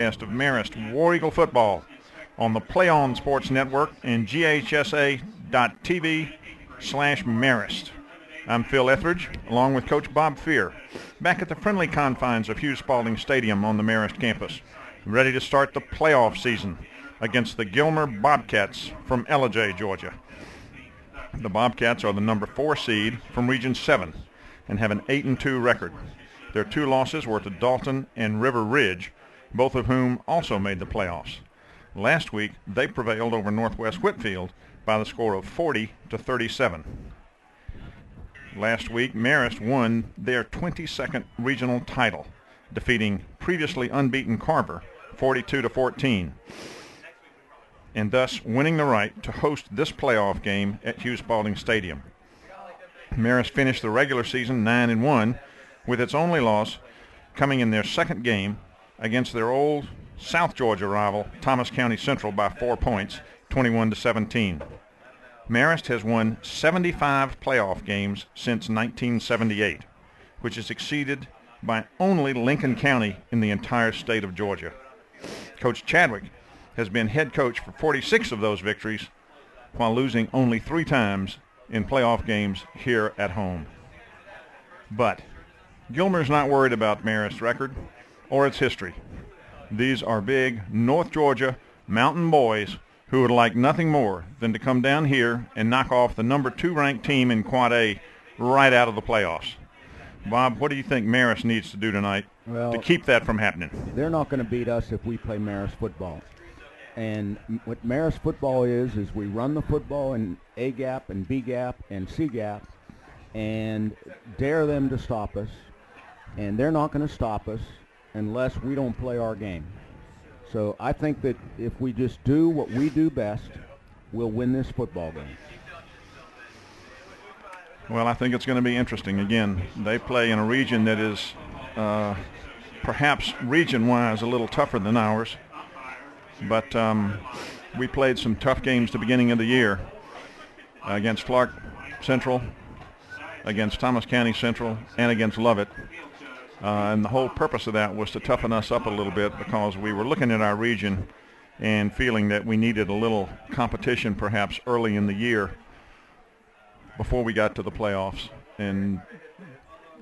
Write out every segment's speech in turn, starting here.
Of Marist War Eagle football on the Play On Sports Network and GHSA.TV/Marist. I'm Phil Etheridge, along with Coach Bob Fear, back at the friendly confines of Hughes Spalding Stadium on the Marist campus, ready to start the playoff season against the Gilmer Bobcats from Ellijay, Georgia. The Bobcats are the number 4 seed from Region 7 and have an 8-2 record. Their 2 losses were to Dalton and River Ridge, both of whom also made the playoffs. Last week, they prevailed over Northwest Whitfield by the score of 40-37. Last week, Marist won their 22nd regional title, defeating previously unbeaten Carver 42-14, and thus winning the right to host this playoff game at Hughes Spalding Stadium. Marist finished the regular season 9-1, with its only loss coming in their second game against their old South Georgia rival, Thomas County Central, by 4 points, 21-17. Marist has won 75 playoff games since 1978, which is exceeded by only Lincoln County in the entire state of Georgia. Coach Chadwick has been head coach for 46 of those victories, while losing only 3 times in playoff games here at home. But Gilmer's not worried about Marist's record or its history. These are big North Georgia mountain boys who would like nothing more than to come down here and knock off the number 2 ranked team in Quad A right out of the playoffs. Bob, what do you think Marist needs to do tonight to keep that from happening? They're not going to beat us if we play Marist football. And what Marist football is we run the football in A gap and B gap and C gap and dare them to stop us. And they're not going to stop us unless we don't play our game. So I think that if we just do what we do best, we'll win this football game. Well, I think it's going to be interesting. Again, they play in a region that is perhaps region-wise a little tougher than ours. But we played some tough games at the beginning of the year against Clark Central, against Thomas County Central, and against Lovett. And the whole purpose of that was to toughen us up a little bit, because we were looking at our region and feeling that we needed a little competition perhaps early in the year before we got to the playoffs, and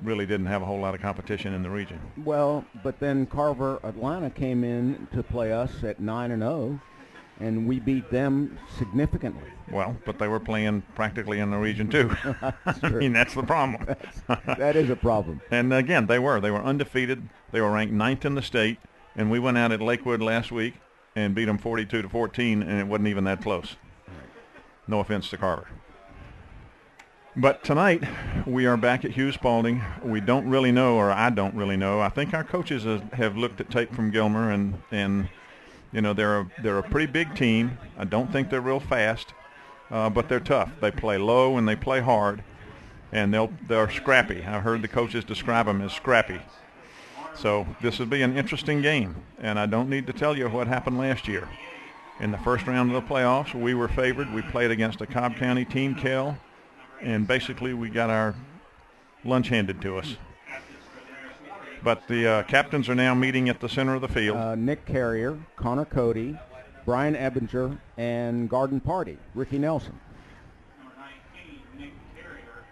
really didn't have a whole lot of competition in the region. Well, but then Carver Atlanta came in to play us at 9-0, and we beat them significantly. Well, but they were playing practically in the region too. I mean, that's the problem. That is a problem. And again, they were undefeated. They were ranked 9th in the state, and we went out at Lakewood last week and beat them 42-14, and it wasn't even that close. No offense to Carver. But tonight, we are back at Hughes Spalding. We don't really know, or I don't really know. I think our coaches have looked at tape from Gilmer, and you know, they're a pretty big team. I don't think they're real fast, but they're tough. They play low and they play hard, and they're scrappy. I heard the coaches describe them as scrappy. So this will be an interesting game, and I don't need to tell you what happened last year. In the first round of the playoffs, we were favored. We played against a Cobb County team, Kell, and basically we got our lunch handed to us. But the captains are now meeting at the center of the field. Nick Carrier, Connor Cody, Brian Ebinger, and Garden Party, Ricky Nelson. Number 19, Nick Carrier.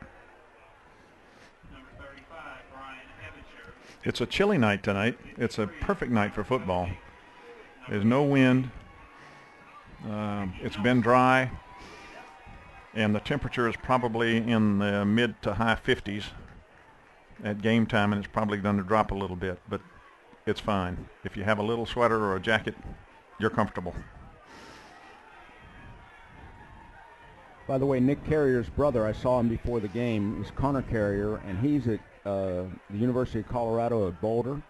Number 35, Brian Ebinger. It's a chilly night tonight. It's a perfect night for football. There's no wind. It's been dry, and the temperature is probably in the mid to high 50s at game time, and it's probably going to drop a little bit, but it's fine. If you have a little sweater or a jacket, you're comfortable. By the way, Nick Carrier's brother, I saw him before the game, is Connor Carrier, and he's at the University of Colorado at Boulder.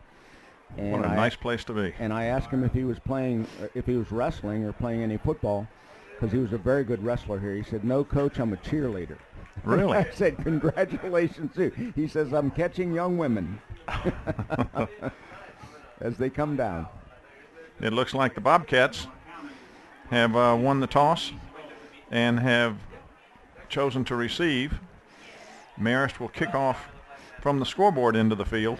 And what a nice place to be. And I asked him if he was playing, if he was wrestling or playing any football, because he was a very good wrestler here. He said, "No, Coach, I'm a cheerleader." Really? I said, "Congratulations, too." He says, "I'm catching young women as they come down." It looks like the Bobcats have won the toss and have chosen to receive. Marist will kick off from the scoreboard into the field.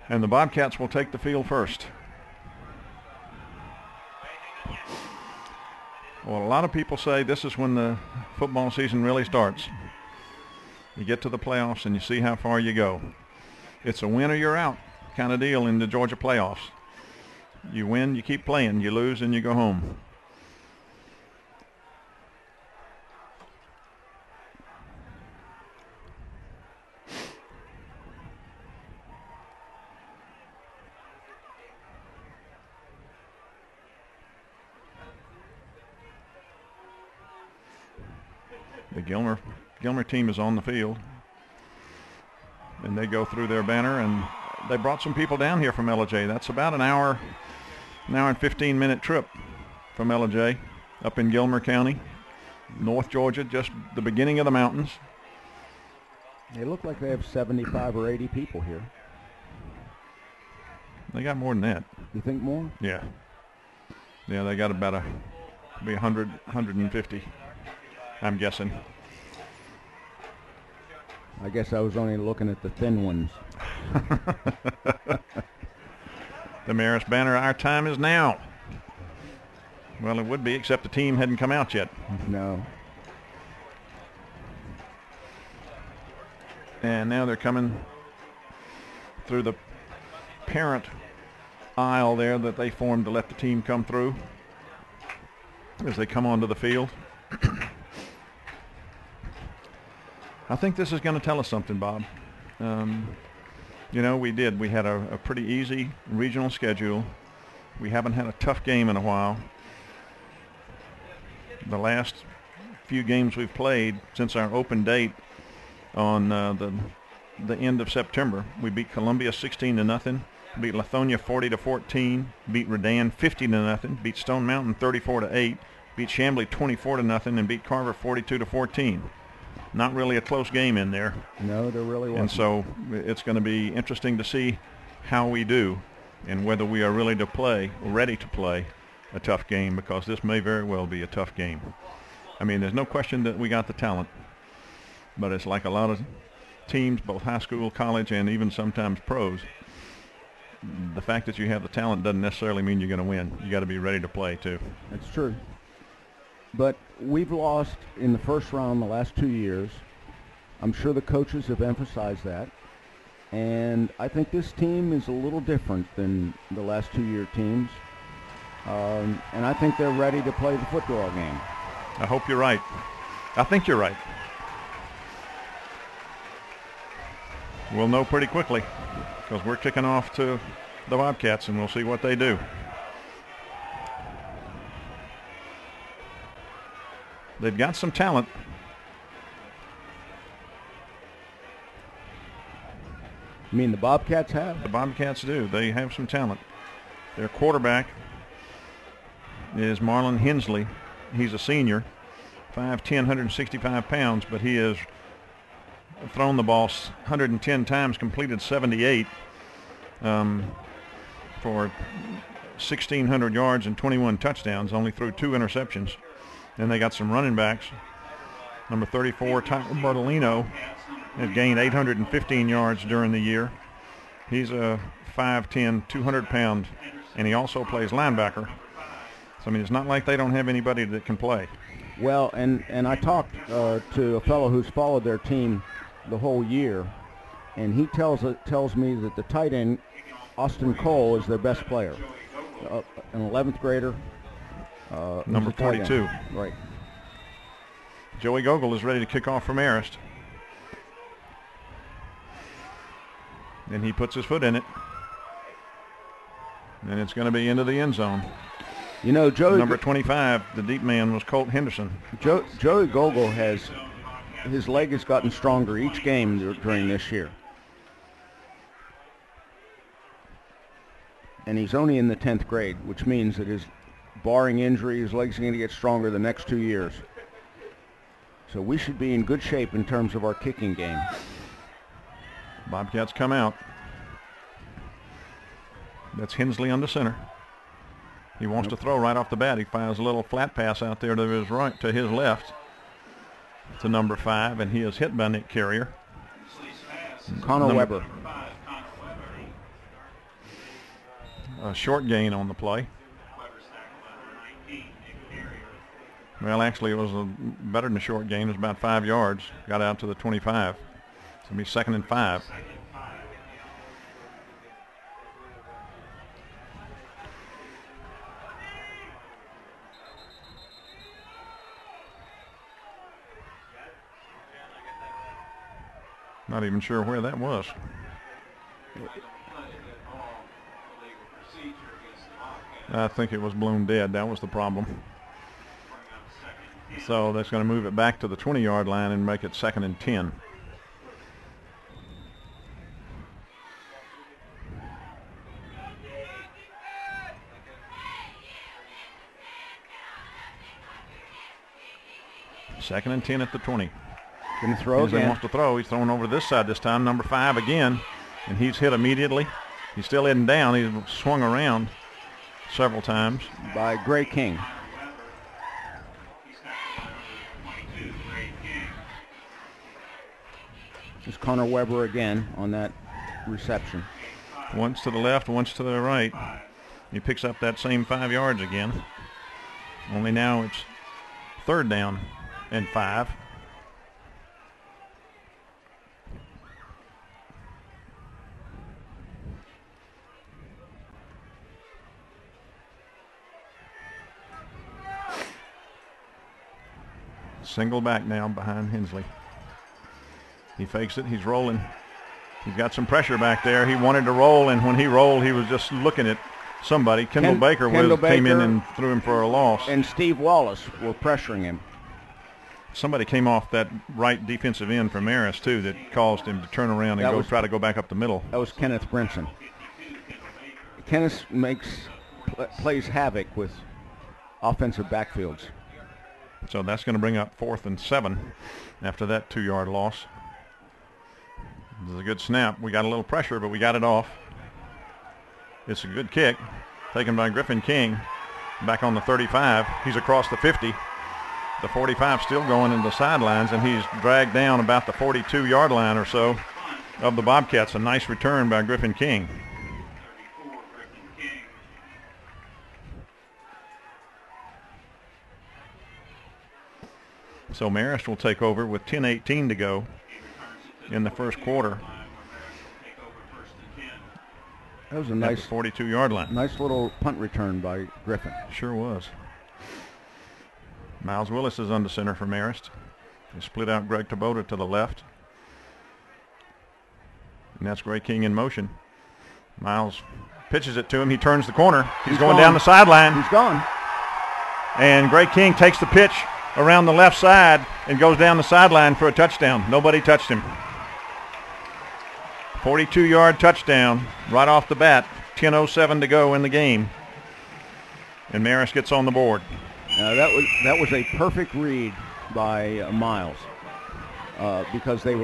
And the Bobcats will take the field first. Well, a lot of people say this is when the football season really starts. You get to the playoffs and you see how far you go. It's a win or you're out kind of deal in the Georgia playoffs. You win, you keep playing. You lose, and you go home. The Gilmer team is on the field, and they go through their banner, and they brought some people down here from LJ. That's about an hour and 15-minute trip from LJ up in Gilmer County, North Georgia, just the beginning of the mountains. They look like they have 75 or 80 people here. They got more than that. You think more? Yeah. Yeah, they got about 100, 150, I'm guessing. I guess I was only looking at the thin ones. The Marist banner, our time is now. Well, it would be, except the team hadn't come out yet. No. And now they're coming through the parent aisle there that they formed to let the team come through as they come onto the field. I think this is going to tell us something, Bob. You know, we had a pretty easy regional schedule. We haven't had a tough game in a while. The last few games we've played since our open date on the end of September, we beat Columbia 16-0, beat Lithonia 40-14, beat Redan 50-0, beat Stone Mountain 34-8, beat Chambly 24-0, and beat Carver 42-14. Not really a close game in there. No, there really wasn't. And so it's going to be interesting to see how we do and whether we are really ready to play a tough game, because this may very well be a tough game. I mean, there's no question that we got the talent, but it's like a lot of teams, both high school, college, and even sometimes pros. The fact that you have the talent doesn't necessarily mean you're going to win. You got to be ready to play too. That's true. But we've lost in the first round the last 2 years. I'm sure the coaches have emphasized that. And I think this team is a little different than the last 2-year teams. And I think they're ready to play the football game. I hope you're right. I think you're right. We'll know pretty quickly, because we're kicking off to the Bobcats, and we'll see what they do. They've got some talent. You mean the Bobcats have? The Bobcats do. They have some talent. Their quarterback is Marlon Hensley. He's a senior, 5'10", 165 pounds, but he has thrown the ball 110 times, completed 78 for 1,600 yards and 21 touchdowns, only threw 2 interceptions. And they got some running backs. Number 34, Tyler Bartolino, has gained 815 yards during the year. He's a 5'10", 200-pound, and he also plays linebacker. So, I mean, it's not like they don't have anybody that can play. Well, and I talked to a fellow who's followed their team the whole year, and he tells me that the tight end, Austin Cole, is their best player, an 11th grader. Number 42. Right. Joey Gogol is ready to kick off for Marist. And he puts his foot in it. And it's going to be into the end zone. You know, Number 25, the deep man, was Colt Henderson. Joey Gogol his leg has gotten stronger each game during this year. And he's only in the 10th grade, which means that barring injury, his legs are going to get stronger the next 2 years. So we should be in good shape in terms of our kicking game. Bobcats come out. That's Hensley under center. He wants to throw right off the bat. He fires a little flat pass out there to his right, to his left, to number 5, and he is hit by Nick Carrier. Connor Weber. a short gain on the play. Well, actually, it was better than a short gain. It was about 5 yards. Got out to the 25. It's going to be 2nd and 5. Not even sure where that was. I think it was blown dead. That was the problem. So that's going to move it back to the 20-yard line and make it 2nd and 10. Second and 10 at the 20. Going to throw again. He wants to throw. He's throwing over this side this time. Number 5 again, and he's hit immediately. He's still isn't down. He's swung around several times. By Gray King. It's Connor Weber again on that reception. Once to the left, once to the right. He picks up that same 5 yards again. Only now it's 3rd down and 5. Single back now behind Hensley. He fakes it. He's rolling. He's got some pressure back there. He wanted to roll, and when he rolled, he was just looking at somebody. Kendall Baker came in and threw him for a loss. And Steve Wallace were pressuring him. Somebody came off that right defensive end for Marist, too, that caused him to turn around and try to go back up the middle. That was Kenneth Brinson. Kenneth plays havoc with offensive backfields. So that's going to bring up 4th and 7 after that 2-yard loss. This is a good snap. We got a little pressure, but we got it off. It's a good kick taken by Griffin King. Back on the 35. He's across the 50. The 45 still going into the sidelines, and he's dragged down about the 42-yard line or so of the Bobcats. A nice return by Griffin King. So Marist will take over with 10:18 to go in the first quarter. That was a nice 42-yard line. Nice little punt return by Griffin. Sure was. Miles Willis is under center for Marist. They split out Greg Tabota to the left. And that's Gray King in motion. Miles pitches it to him. He turns the corner. He's going down the sideline. He's gone. And Gray King takes the pitch around the left side and goes down the sideline for a touchdown. Nobody touched him. 42-yard touchdown right off the bat. 10:07 to go in the game. And Marist gets on the board. That was a perfect read by Miles because they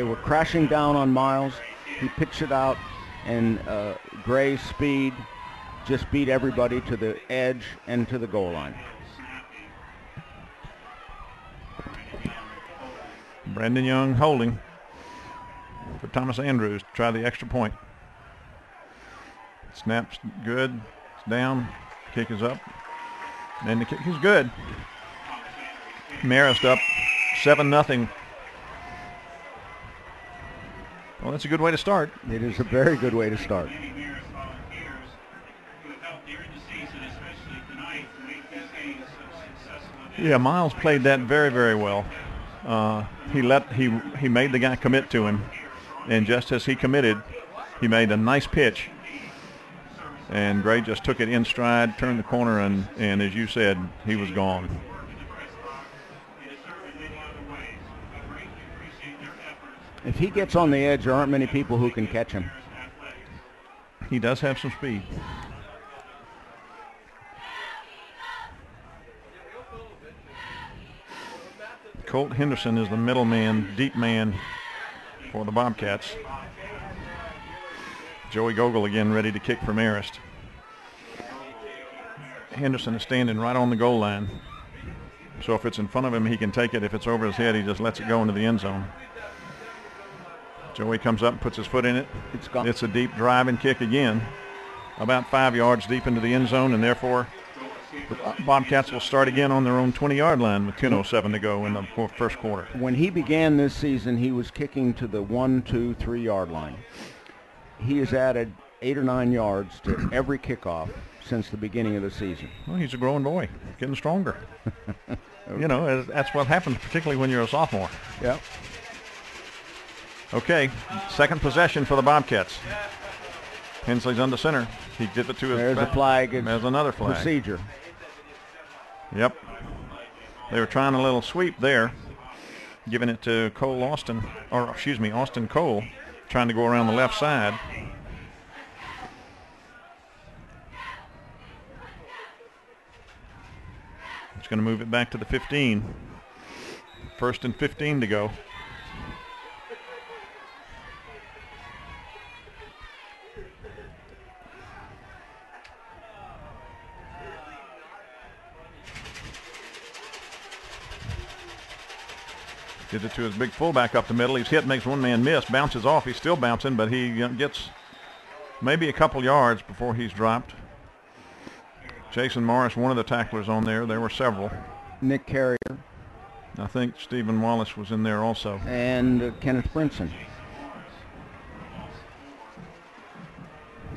were crashing down on Miles. He pitched it out, and Gray's speed just beat everybody to the edge and to the goal line. Brandon Young holding for Thomas Andrews to try the extra point. Snap's good. It's down. Kick is up. And the kick is good. Marist up 7-0. Well, that's a good way to start. It is a very good way to start. Yeah, Miles played that very, very well. He made the guy commit to him, and just as he committed, he made a nice pitch. And Gray just took it in stride, turned the corner, and as you said, he was gone. If he gets on the edge, there aren't many people who can catch him. He does have some speed. Colt Henderson is the middle man, deep man for the Bobcats. Joey Gogol again ready to kick for Marist. Henderson is standing right on the goal line. So if it's in front of him, he can take it. If it's over his head, he just lets it go into the end zone. Joey comes up and puts his foot in it. It's gone. It's a deep driving kick again. about 5 yards deep into the end zone, and therefore the Bobcats will start again on their own 20-yard line with 10:07 to go in the first quarter. When he began this season, he was kicking to the 1, 2, 3 yard line. He has added 8 or 9 yards to every kickoff since the beginning of the season. Well, he's a growing boy, getting stronger. You know, that's what happens, particularly when you're a sophomore. Yeah. Okay, second possession for the Bobcats. Hensley's under center. He did it to his There's a flag. There's another flag. Procedure. Yep. They were trying a little sweep there, giving it to Austin Cole, trying to go around the left side. It's going to move it back to the 15. 1st and 15 to go. Did it to his big fullback up the middle. He's hit, makes one man miss, bounces off. He's still bouncing, but he gets maybe a couple yards before he's dropped. Jason Morris, one of the tacklers on there. There were several. Nick Carrier. I think Stephen Wallace was in there also. And Kenneth Brinson.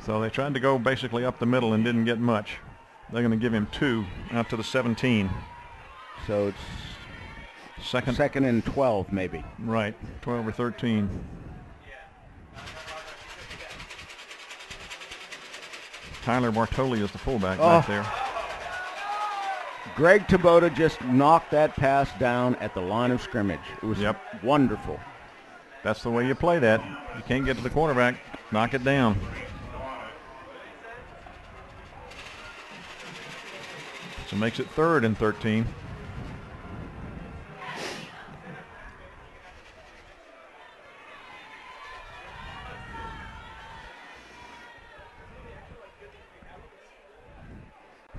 So they tried to go basically up the middle and didn't get much. They're going to give him 2 out to the 17. So it's second and 12 maybe. Right, 12 or 13. Tyler Bartoli is the fullback back there. Greg Taboda just knocked that pass down at the line of scrimmage. It was wonderful. That's the way you play that. You can't get to the quarterback, knock it down. So makes it 3rd and 13.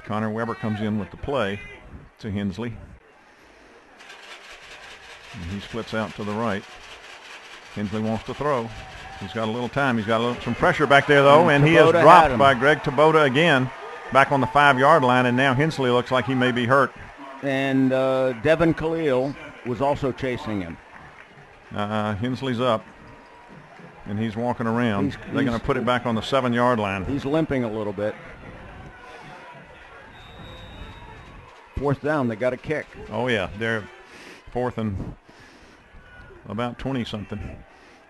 Connor Weber comes in with the play to Hensley. And he splits out to the right. Hensley wants to throw. He's got a little time. He's got some pressure back there, though, and he is dropped by Greg Taboda again, back on the 5-yard line, and now Hensley looks like he may be hurt. And Devin Khalil was also chasing him. Hensley's up, and he's walking around. They're going to put it back on the 7-yard line. He's limping a little bit. 4th down, they got a kick. Oh, yeah, they're 4th and about 20-something,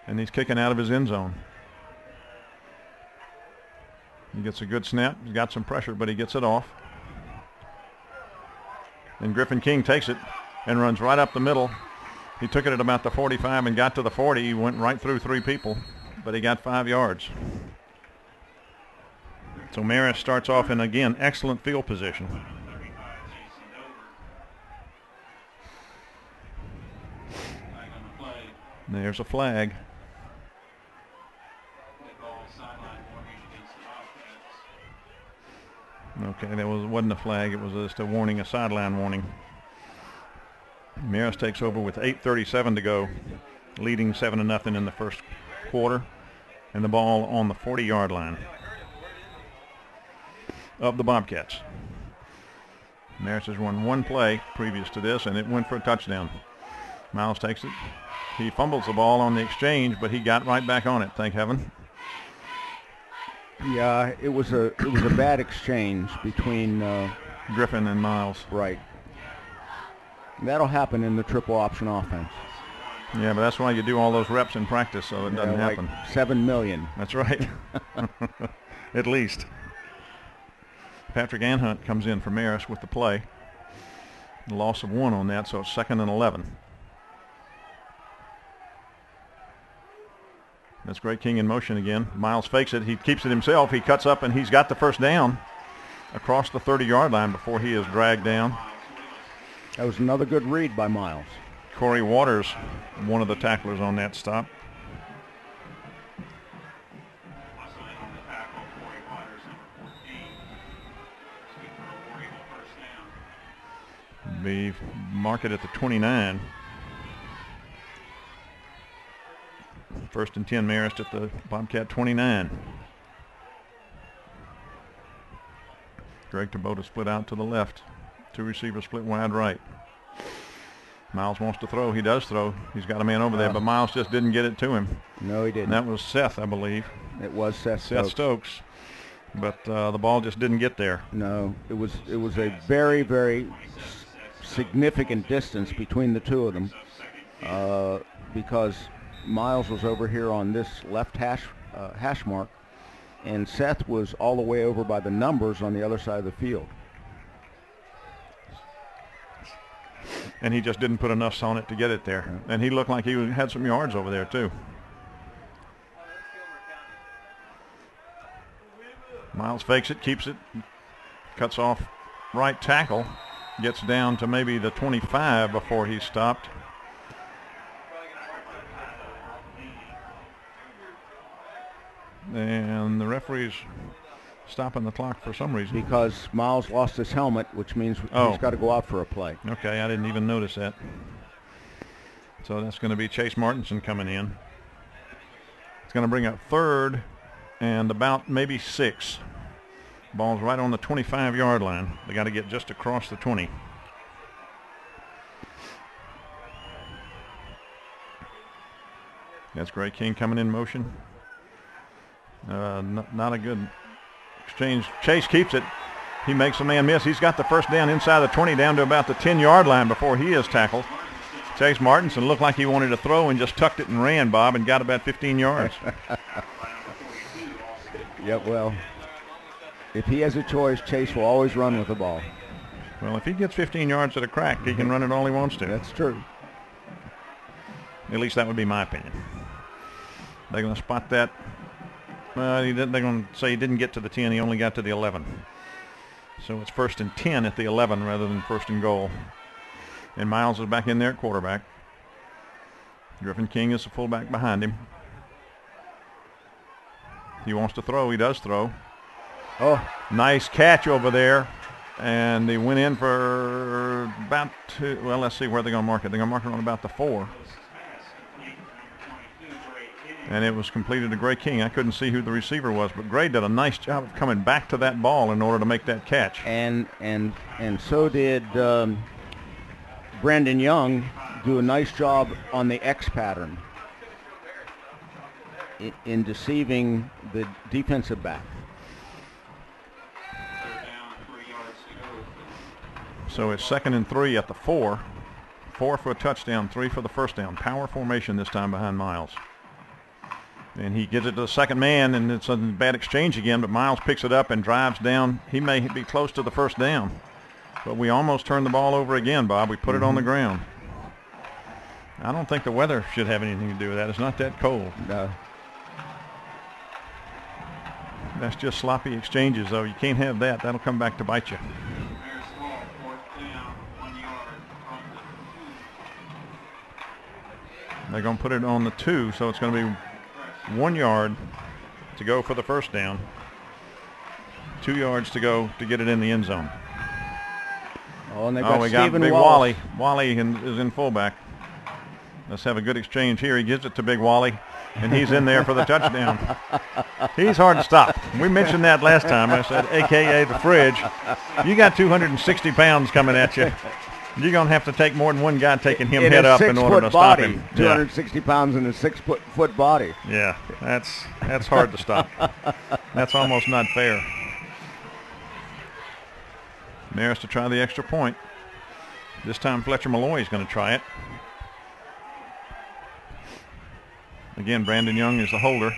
and he's kicking out of his end zone. He gets a good snap. He's got some pressure, but he gets it off. And Griffin King takes it and runs right up the middle. He took it at about the 45 and got to the 40. He went right through 3 people, but he got 5 yards. So Marist starts off in, again, excellent field position. There's a flag. Okay, that wasn't a flag. It was just a warning, a sideline warning. Marist takes over with 8:37 to go, leading 7-0 in the first quarter, and the ball on the 40-yard line of the Bobcats. Marist has run one play previous to this, and it went for a touchdown. Miles takes it. He fumbles the ball on the exchange, but he got right back on it, thank heaven. Yeah, it was a bad exchange between Griffin and Miles. Right. That'll happen in the triple option offense. Yeah, but that's why you do all those reps in practice, so it doesn't happen. 7 million. That's right. At least. Patrick Anhunt comes in for Marist with the play. The loss of 1 on that, so it's 2nd and 11. That's Greg King in motion again. Miles fakes it. He keeps it himself. He cuts up, and he's got the first down across the 30-yard line before he is dragged down. That was another good read by Miles. Corey Waters, one of the tacklers on that stop. Be marked at the 29. 1st and 10, Marist at the Bobcat 29. Greg Tabota split out to the left. 2 receivers split wide right. Miles wants to throw. He does throw. He's got a man over there, but Miles just didn't get it to him. No, he didn't. And that was Seth, I believe. It was Seth Stokes. But the ball just didn't get there. No, it was a very, very significant distance between the two of them because Miles was over here on this left hash mark, and Seth was all the way over by the numbers on the other side of the field. And he just didn't put enough on it to get it there. Yeah. And he looked like he had some yards over there, too. Miles fakes it, keeps it, cuts off right tackle, gets down to maybe the 25 before he stopped. And the referee's stopping the clock for some reason. Because Miles lost his helmet, which means he's got to go out for a play. Okay, I didn't even notice that. So that's going to be Chase Martinson coming in. It's going to bring up 3rd and about maybe 6. Ball's right on the 25-yard line. They got to get just across the 20. That's Gray King coming in motion. Not a good exchange. Chase keeps it. He makes a man miss. He's got the first down inside the 20 down to about the 10-yard line before he is tackled. Chase Martinson looked like he wanted to throw and just tucked it and ran, Bob, and got about 15 yards. Yeah, well, if he has a choice, Chase will always run with the ball. Well, if he gets 15 yards at a crack, he can run it all he wants to. That's true. At least that would be my opinion. They're going to spot that. They're going to say he didn't get to the 10. He only got to the 11. So it's 1st and 10 at the 11 rather than 1st and goal. And Miles is back in there at quarterback. Griffin King is the fullback behind him. He wants to throw. He does throw. Oh, nice catch over there. And they went in for about 2. Well, let's see where they're going to mark it. They're going to mark it on about the 4. And it was completed to Gray King. I couldn't see who the receiver was, but Gray did a nice job of coming back to that ball in order to make that catch. And so did Brandon Young do a nice job on the X pattern in deceiving the defensive back. So it's 2nd and 3 at the 4. 4 for a touchdown, 3 for the first down. Power formation this time behind Miles. And he gets it to the second man, and it's a bad exchange again, but Miles picks it up and drives down. He may be close to the first down. But we almost turned the ball over again, Bob. We put it on the ground. I don't think the weather should have anything to do with that. It's not that cold. No. That's just sloppy exchanges, though. You can't have that. That'll come back to bite you. They're going to put it on the 2, so it's going to be 1 yard to go for the first down. 2 yards to go to get it in the end zone. Oh, and they got we got Big Wally. Wally is in fullback. Let's have a good exchange here. He gives it to Big Wally, and he's in there for the touchdown. He's hard to stop. We mentioned that last time. I said, a.k.a. the fridge. You got 260 pounds coming at you. You're going to have to take more than one guy taking him head up in order to stop him. 260 pounds in a 6-foot body. Yeah, that's hard to stop. That's almost not fair. Marist to try the extra point. This time Fletcher Malloy is going to try it. Again, Brandon Young is the holder.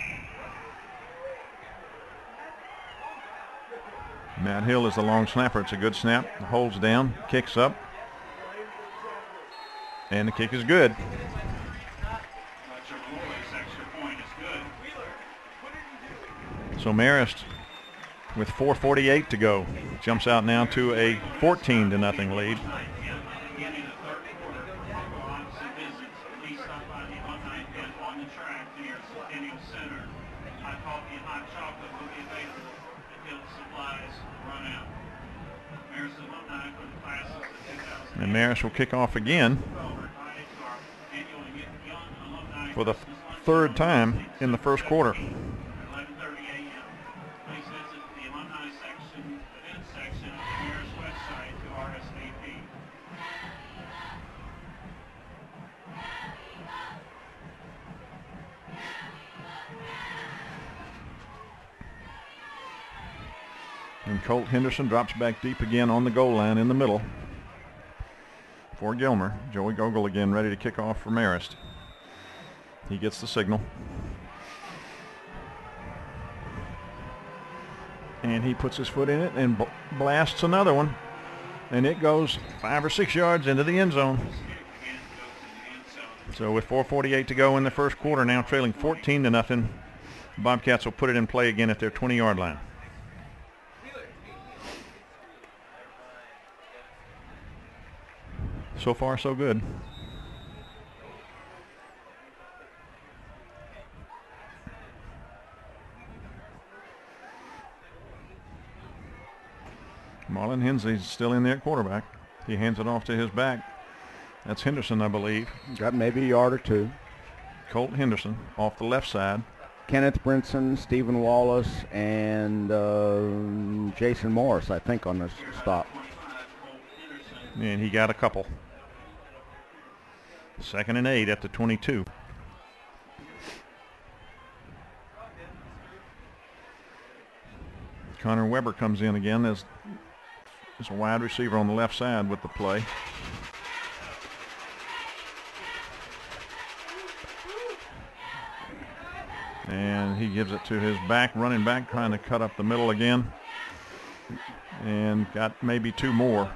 Matt Hill is the long snapper. It's a good snap. Holds down, kicks up. And the kick is good. So Marist, with 4:48 to go, jumps out now to a 14-0 lead. And Marist will kick off again for the 3rd time in the first quarter. Jackson, Marist West Side to RSVP. And Colt Henderson drops back deep again on the goal line in the middle for Gilmer. Joey Gogol again ready to kick off for Marist. He gets the signal. And he puts his foot in it and blasts another one. And it goes 5 or 6 yards into the end zone. So with 4:48 to go in the first quarter, now trailing 14-0, Bobcats will put it in play again at their 20-yard line. So far, so good. Marlon Hensley's still in there at quarterback. He hands it off to his back. That's Henderson, I believe. Got maybe a yard or two. Colt Henderson off the left side. Kenneth Brinson, Stephen Wallace, and Jason Morris, I think, on this stop. And he got a couple. 2nd and 8 at the 22. Connor Weber comes in again as a wide receiver on the left side with the play. And he gives it to his back, running back, trying to cut up the middle again. And got maybe 2 more.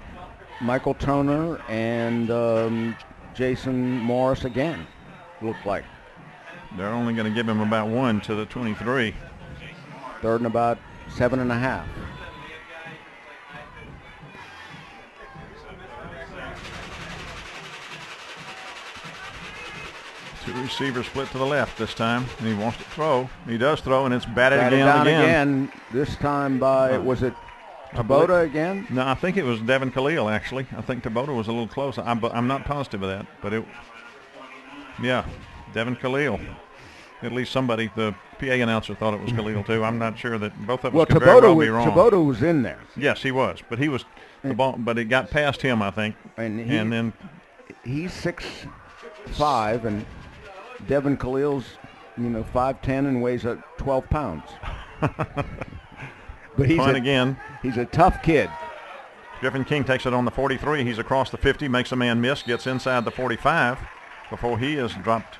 Michael Toner and Jason Morris again, looked like. They're only going to give him about 1 to the 23. 3rd and about 7.5. Two receivers split to the left this time, and he wants to throw. He does throw, and it's batted Down again. again. This time by, was it Taboda again? No, I think it was Devin Khalil, actually. I think Taboda was a little close. I'm not positive of that, but yeah, Devin Khalil. At least somebody, the PA announcer, thought it was Khalil too. I'm not sure that both of us could very well be wrong. Taboda was in there. Yes, he was, but he was the ball, but it got past him, I think. And then he's 6'5", and Devin Khalil's 5'10" and weighs 12 pounds. But he's a tough kid. Griffin King takes it on the 43. He's across the 50, makes a man miss, gets inside the 45 before he is dropped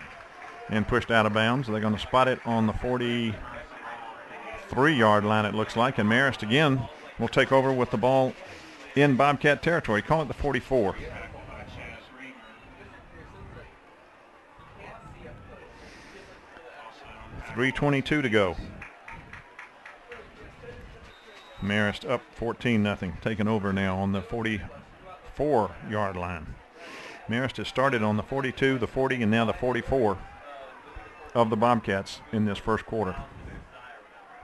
and pushed out of bounds. They're going to spot it on the 43-yard line, it looks like. And Marist again will take over with the ball in Bobcat territory. Call it the 44. .322 to go. Marist up 14-0, taking over now on the 44-yard line. Marist has started on the 42, the 40, and now the 44 of the Bobcats in this first quarter.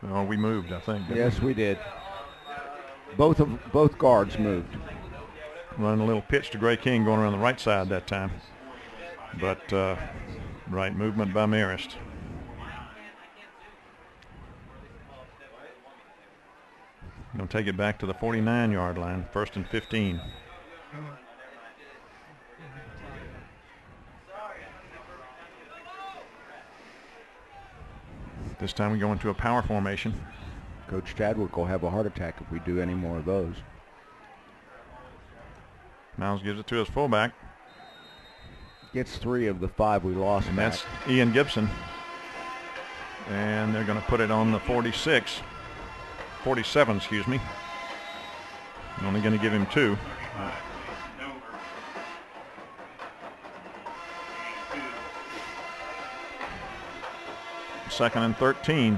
Well, we moved, I think. Yes, we did. Both guards moved. Running a little pitch to Gray King going around the right side that time. But right movement by Marist. Going to take it back to the 49-yard line, 1st and 15. This time we go into a power formation. Coach Chadwick will have a heart attack if we do any more of those. Miles gives it to his fullback. Gets 3 of the 5 we lost. And that's Ian Gibson. And they're going to put it on the 47, excuse me. I'm only going to give him 2. 2nd and 13.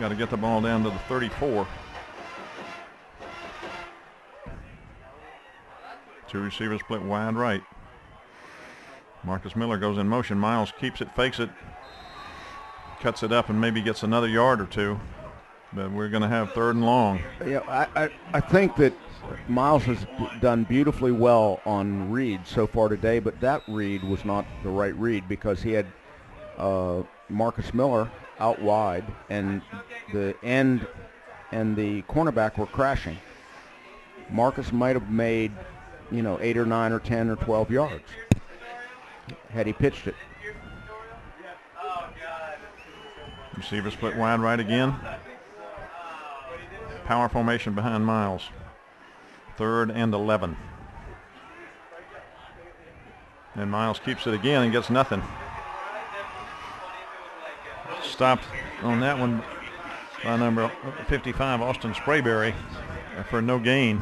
Got to get the ball down to the 34. 2 receivers split wide right. Marcus Miller goes in motion. Miles keeps it, fakes it, cuts it up, and maybe gets another yard or 2. But we're going to have 3rd and long. Yeah, I think that Miles has done beautifully well on read so far today, but that read was not the right read because he had Marcus Miller out wide, and the end and the cornerback were crashing, Marcus might have made, 8 or 9 or 10 or 12 yards had he pitched it. Receiver split wide right again. Power formation behind Miles. 3rd and 11. And Miles keeps it again and gets nothing. Stopped on that one by number 55, Austin Sprayberry, for no gain.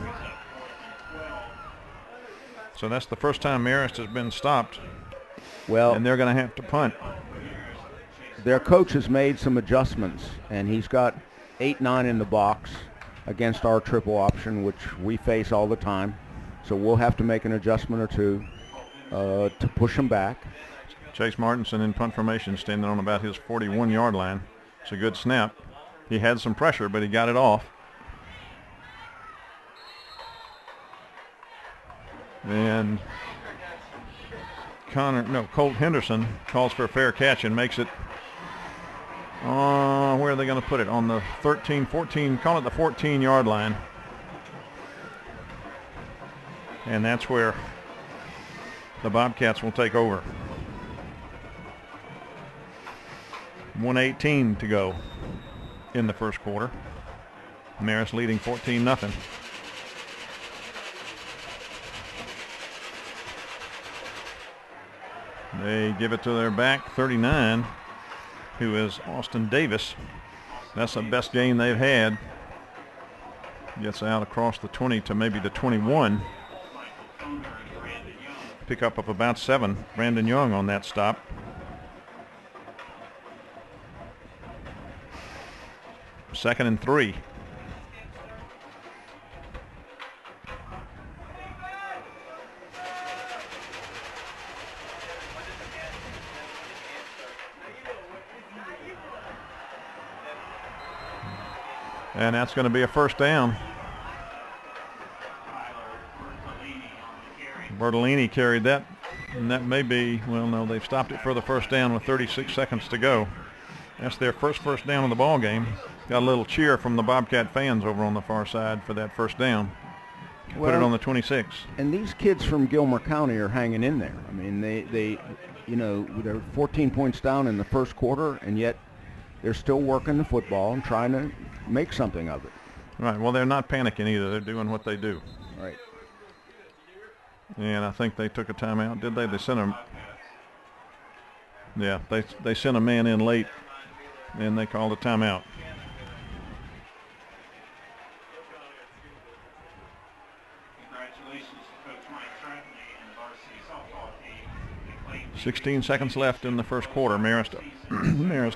So that's the first time Marist has been stopped. Well, and they're going to have to punt. Their coach has made some adjustments, and he's got 8-9 in the box against our triple option, which we face all the time. So we'll have to make an adjustment or two to push them back. Chase Martinson in punt formation, standing on about his 41-yard line. It's a good snap. He had some pressure, but he got it off. And Colt Henderson calls for a fair catch and makes it. Where are they going to put it? On the 13, 14, call it the 14-yard line. And that's where the Bobcats will take over. 1:18 to go in the first quarter. Marist leading 14-0. They give it to their back, 39, who is Austin Davis. That's the best game they've had. Gets out across the 20 to maybe the 21. Pick up of about 7. Brandon Young on that stop. Second and 3. And that's going to be a first down. Bertolini carried that, and that may be, well, no, they've stopped it for the first down with 36 seconds to go. That's their first down of the ball game. Got a little cheer from the Bobcat fans over on the far side for that first down. Put it on the 26. And these kids from Gilmer County are hanging in there. I mean, they're 14 points down in the first quarter, and yet they're still working the football and trying to make something of it. Right. Well, they're not panicking either. They're doing what they do. Right. And I think they took a timeout, did they? They sent them. Yeah, they sent a man in late, and they called a timeout. Congratulations to Coach Mike Stratton and the varsity softball team. 16 seconds left in the first quarter. Marist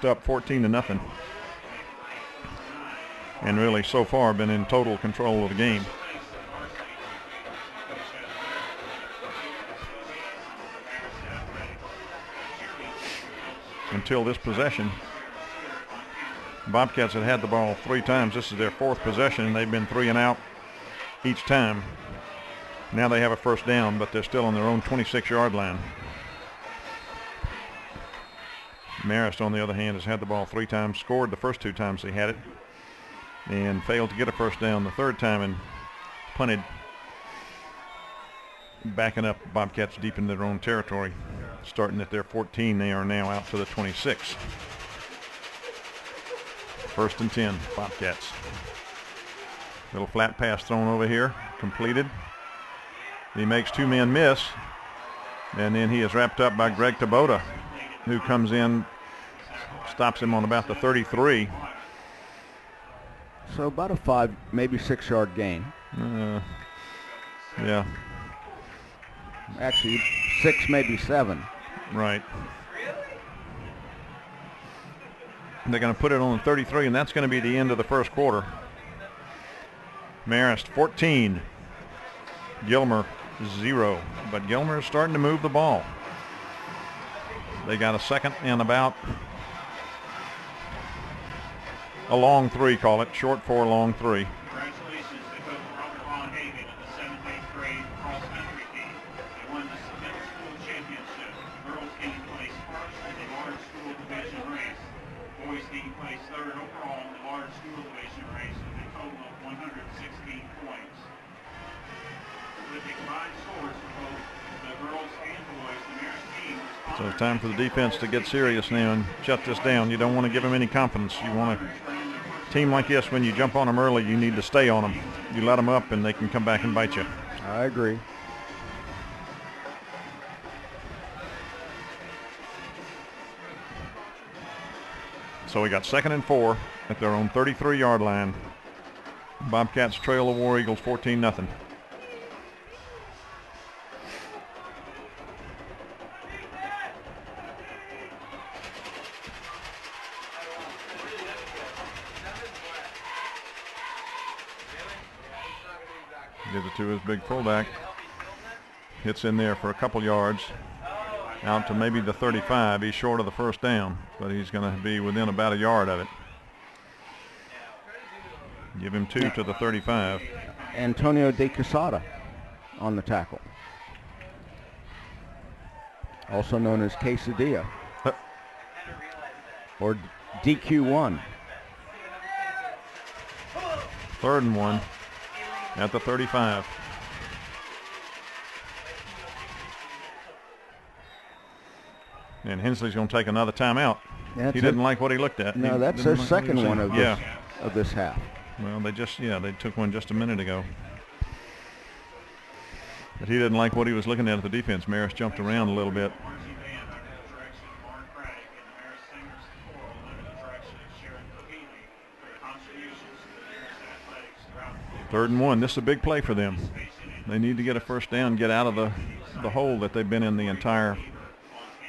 up 14-0. And really, so far, been in total control of the game. Until this possession, Bobcats had the ball 3 times. This is their 4th possession, and they've been 3 and out each time. Now they have a first down, but they're still on their own 26-yard line. Marist, on the other hand, has had the ball 3 times, scored the first 2 times they had it, and failed to get a first down the 3rd time and punted, backing up Bobcats deep into their own territory. Starting at their 14, they are now out to the 26. 1st and 10, Bobcats. Little flat pass thrown over here, completed. He makes 2 men miss, and then he is wrapped up by Greg Taboda, who comes in, stops him on about the 33. So about a 5, maybe 6-yard gain. Yeah. Actually, 6, maybe 7. Right. They're going to put it on the 33, and that's going to be the end of the first quarter. Marist 14, Gilmer 0. But Gilmer is starting to move the ball. They got a 2nd and about a long 3, call it. Short 4, long 3. Congratulations to Coach Robert Von Hagen and the 7th, 8th grade cross-country team. They won the middle school championship. Girls came place 1st in the large school division race. Boys came place 3rd overall in the large school division race. And the So it's time for the defense to get serious now and shut this down. You don't want to give them any confidence. You want a team like this, when you jump on them early, you need to stay on them. You let them up and they can come back and bite you. I agree. So we got 2nd and 4 at their own 33-yard line. Bobcats trail the War Eagles 14-0. Gives it to his big fullback. Hits in there for a couple yards. Out to maybe the 35. He's short of the first down, but he's going to be within about a yard of it. Give him 2 to the 35. Antonio De Quesada on the tackle, also known as Quesadilla or DQ1. 3rd and 1 at the 35. And Hensley's going to take another timeout. He didn't like what he looked at. No, that's their second one of this half. Well, they took one just a minute ago. But he didn't like what he was looking at the defense. Marist jumped around a little bit. 3rd and 1. This is a big play for them. They need to get a first down, get out of the hole that they've been in the entire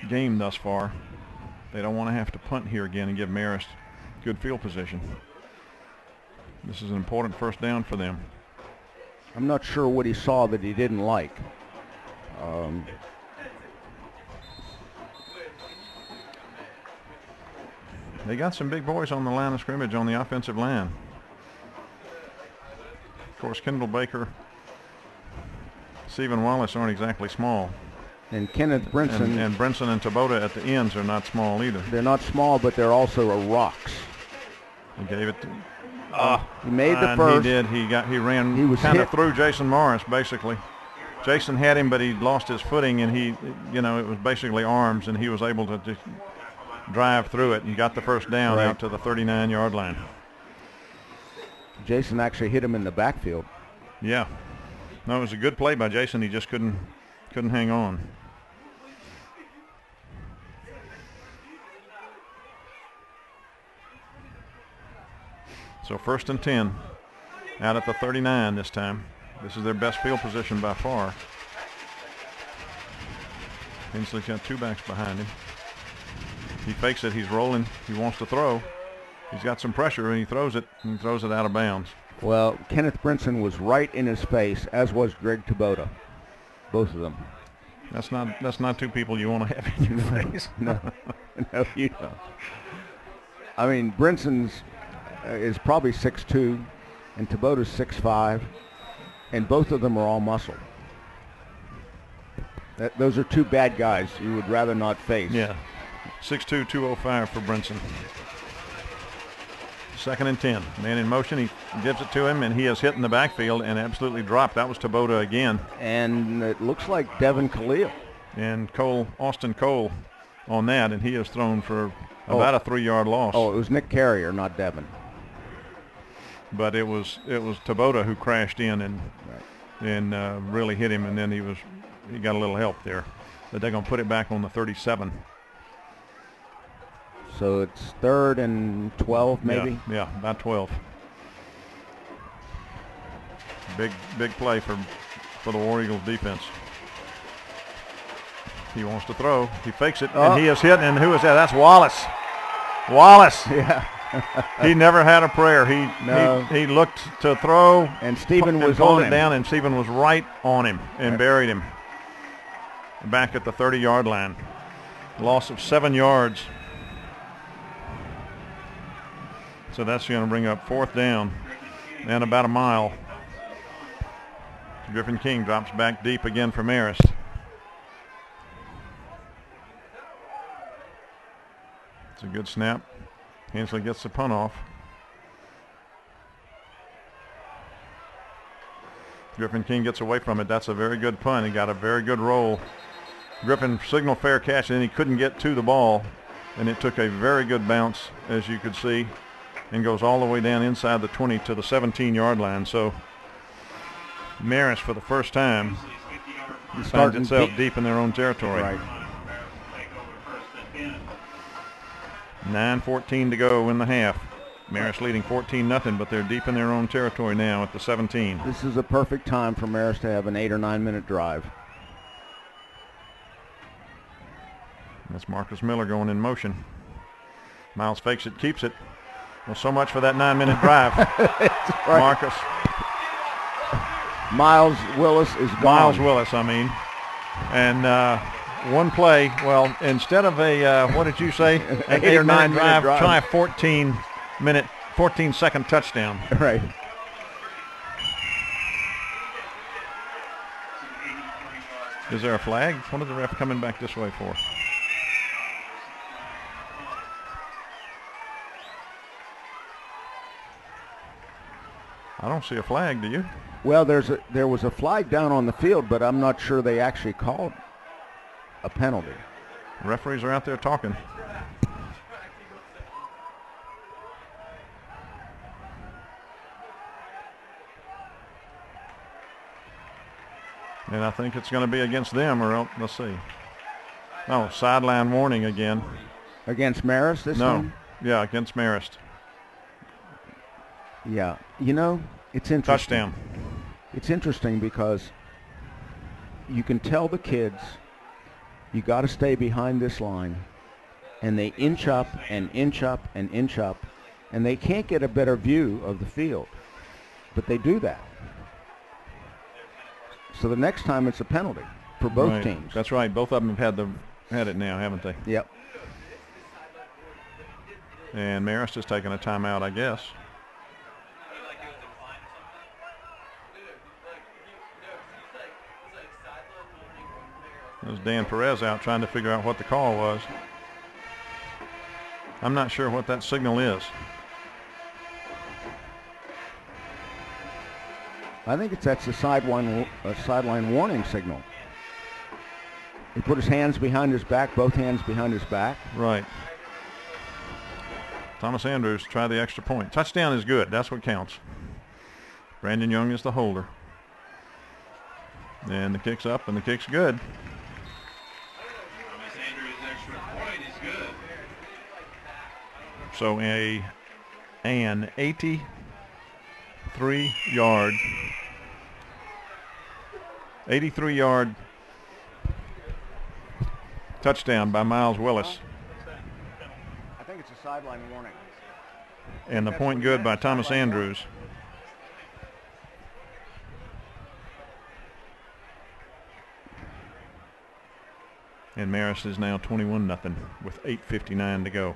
game thus far. They don't want to have to punt here again and give Marist good field position. This is an important first down for them. I'm not sure what he saw that he didn't like. They got some big boys on the line of scrimmage on the offensive line. Of course, Kendall Baker, Stephen Wallace aren't exactly small. And Kenneth Brinson. And Brinson and Tabota at the ends are not small either. They're not small, but they're also rocks. He gave it to... he made the first. He did. He ran kind of through Jason Morris, basically. Jason had him, but he lost his footing, and it was basically arms, and he was able to just drive through it and got the first down out to the 39-yard line. Jason actually hit him in the backfield. Yeah. No, it was a good play by Jason. He just couldn't hang on. So 1st and 10 out at the 39 this time. This is their best field position by far. Hensley's got 2 backs behind him. He fakes it. He's rolling. He wants to throw. He's got some pressure, and he throws it out of bounds. Well, Kenneth Brinson was right in his face, as was Greg Tabota. Both of them. That's not 2 people you want to have in your face. No, you don't. I mean, Brinson's is probably 6'2", and Tabota's 6'5", and both of them are all muscle. Those are 2 bad guys you would rather not face. Yeah, 6'2", 205 for Brinson. 2nd and 10. Man in motion. He gives it to him, and he is hit in the backfield and absolutely dropped. That was Tabota again. And it looks like Devin Khalil. And Austin Cole on that, and he has thrown for about a 3-yard loss. Oh, it was Nick Carrier, not Devin. But it was Tabota who crashed in and really hit him, and then he got a little help there. But they're going to put it back on the 37. So it's 3rd and 12, maybe? Yeah, about 12. Big play for the War Eagles defense. He wants to throw. He fakes it, and he is hit. And who is that? That's Wallace. Yeah. He never had a prayer. He looked to throw, and Stephen was pulled on it him. down, and Stephen was right on him and buried him back at the 30-yard line. Loss of 7 yards. So that's going to bring up 4th down and about a mile. Griffin King drops back deep again for Marist. It's a good snap. Hensley gets the punt off. Griffin King gets away from it. That's a very good punt. He got a very good roll Griffin signaled fair catch, and he couldn't get to the ball, and it took a very good bounce, as you could see, and goes all the way down inside the 20 to the 17-yard line. So Marist, for the first time, finds itself deep in their own territory. Right. 9:14 to go in the half. Marist leading 14-0, but they're deep in their own territory now at the 17. This is a perfect time for Marist to have an 8 or 9 minute drive. That's Marcus Miller going in motion. Miles fakes it, keeps it. Well, so much for that 9-minute drive. Right. Marcus. Miles Willis is gone. Miles Willis, I mean. And one play, well, instead of a, what did you say? An 8 or 9 drive, try a 14-second touchdown. Right. Is there a flag? What is the ref coming back this way for? I don't see a flag, do you? Well, there was a flag down on the field, but I'm not sure they actually called a penalty. Referees are out there talking. And I think it's going to be against them, or let's see. Oh, sideline warning again. Against Marist this time? No, yeah, against Marist. Yeah, you know, it's interesting. Touchdown. It's interesting because you can tell the kids you got to stay behind this line, and they inch up and inch up and inch up, and they can't get a better view of the field, but they do that. So the next time it's a penalty for both teams. That's right. Both of them have had it now, haven't they? Yep. And Marist has taken a timeout, I guess. There's Dan Perez out trying to figure out what the call was. I'm not sure what that signal is. I think that's a sideline warning signal. He put his hands behind his back, both hands behind his back. Right. Thomas Andrews tried the extra point. Touchdown is good. That's what counts. Brandon Young is the holder. And the kick's up, and the kick's good. Thomas Andrews' extra point is good. So an 83-yard touchdown by Miles Willis. I think it's a sideline warning. And the point good by Thomas Andrews. And Marist is now 21-0 with 8:59 to go.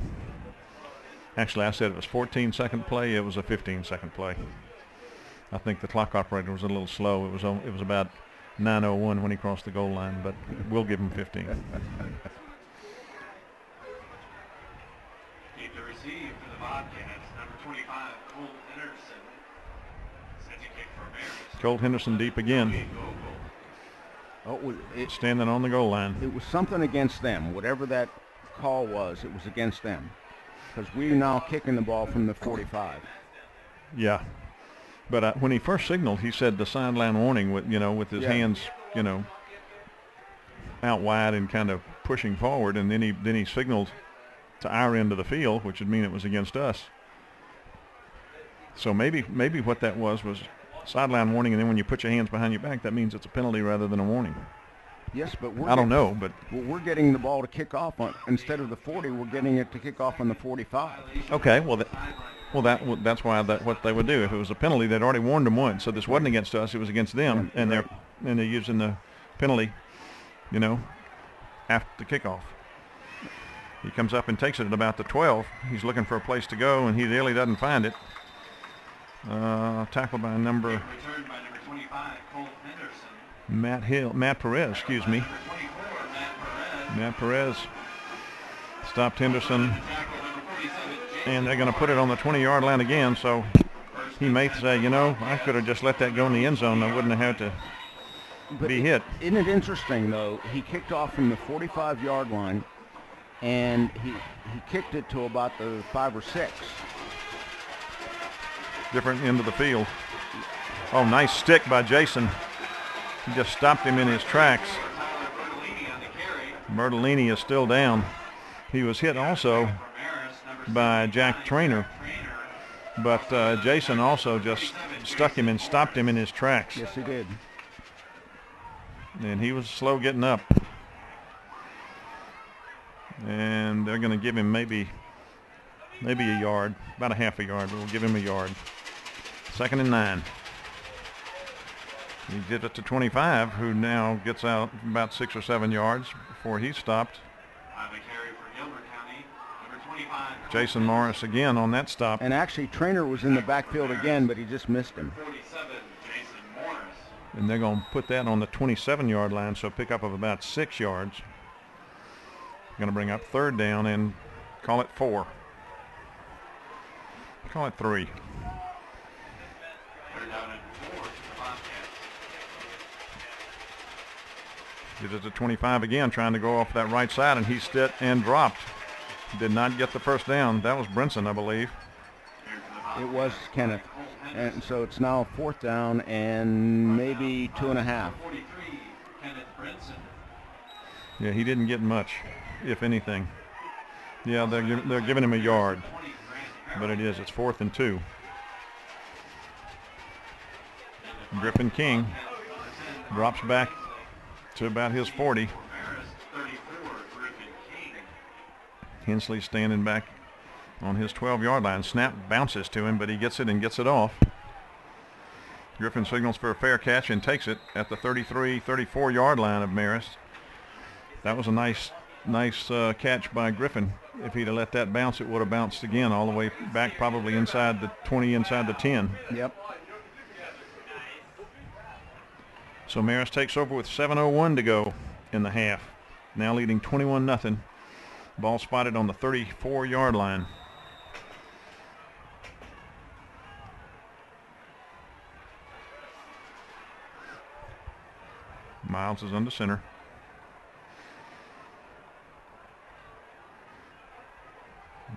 Actually, I said it was 14-second play. It was a 15-second play. I think the clock operator was a little slow. It was about 9:01 when he crossed the goal line, but we'll give him 15. Deep to receive for the Bobcats, number 25, Colt Henderson. Sends a kick for Marist. Colt Henderson deep again. Oh, Standing on the goal line. it was something against them. Whatever that call was, it was against them. Because we're now kicking the ball from the 45. Yeah. But when he first signaled, he said the sideline warning with his hands, out wide and kind of pushing forward, and then he signaled to our end of the field, which would mean it was against us. So maybe what that was sideline warning, and then when you put your hands behind your back, that means it's a penalty rather than a warning. Yes, but I don't know, but we're getting the ball to kick off on, instead of the 40, we're getting it to kick off on the 45. okay, that's why what they would do. If it was a penalty, they'd already warned them once. So this wasn't against us; it was against them, and they're using the penalty, after the kickoff. He comes up and takes it at about the 12. He's looking for a place to go, and he really doesn't find it. Tackled by number. Returned by number 25, Colt Henderson. Matt Perez, excuse me. Number 24, Matt Perez stopped Henderson, and they're going to put it on the 20-yard line again. So he may say, I could have just let that go in the end zone. I wouldn't have had to be hit. Isn't it interesting, though? He kicked off from the 45-yard line, and he kicked it to about the 5 or 6. Different end of the field. Oh, nice stick by Jason. He just stopped him in his tracks. Bertolini is still down. He was hit also by Jack Trainer, but Jason also just stuck him and stopped him in his tracks. Yes, he did. And he was slow getting up. And they're going to give him maybe a yard, about a half a yard. We'll give him a yard. 2nd and 9. He did it to 25, who now gets out about 6 or 7 yards before he stopped. Jason Morris again on that stop. And actually, Trainer was in the backfield again, but he just missed him. And they're going to put that on the 27-yard line, so a pickup of about 6 yards. Going to bring up 3rd down and call it 4. Call it 3. Did it to 25 again, trying to go off that right side, and he stood and dropped. Did not get the first down. That was Brinson, I believe. It was Kenneth. And so it's now 4th down and maybe 2.5. Yeah, he didn't get much, if anything. Yeah, they're giving him a yard, but it's 4th and 2. Griffin King drops back to about his 40. Hensley standing back on his 12-yard line. Snap bounces to him, but he gets it and gets it off. Griffin signals for a fair catch and takes it at the 34-yard line of Marist. That was a nice catch by Griffin. If he'd have let that bounce, it would have bounced again all the way back, probably inside the 20, inside the 10. Yep. So Marist takes over with 7:01 to go in the half. Now leading 21-0. Ball spotted on the 34-yard line. Miles is under center.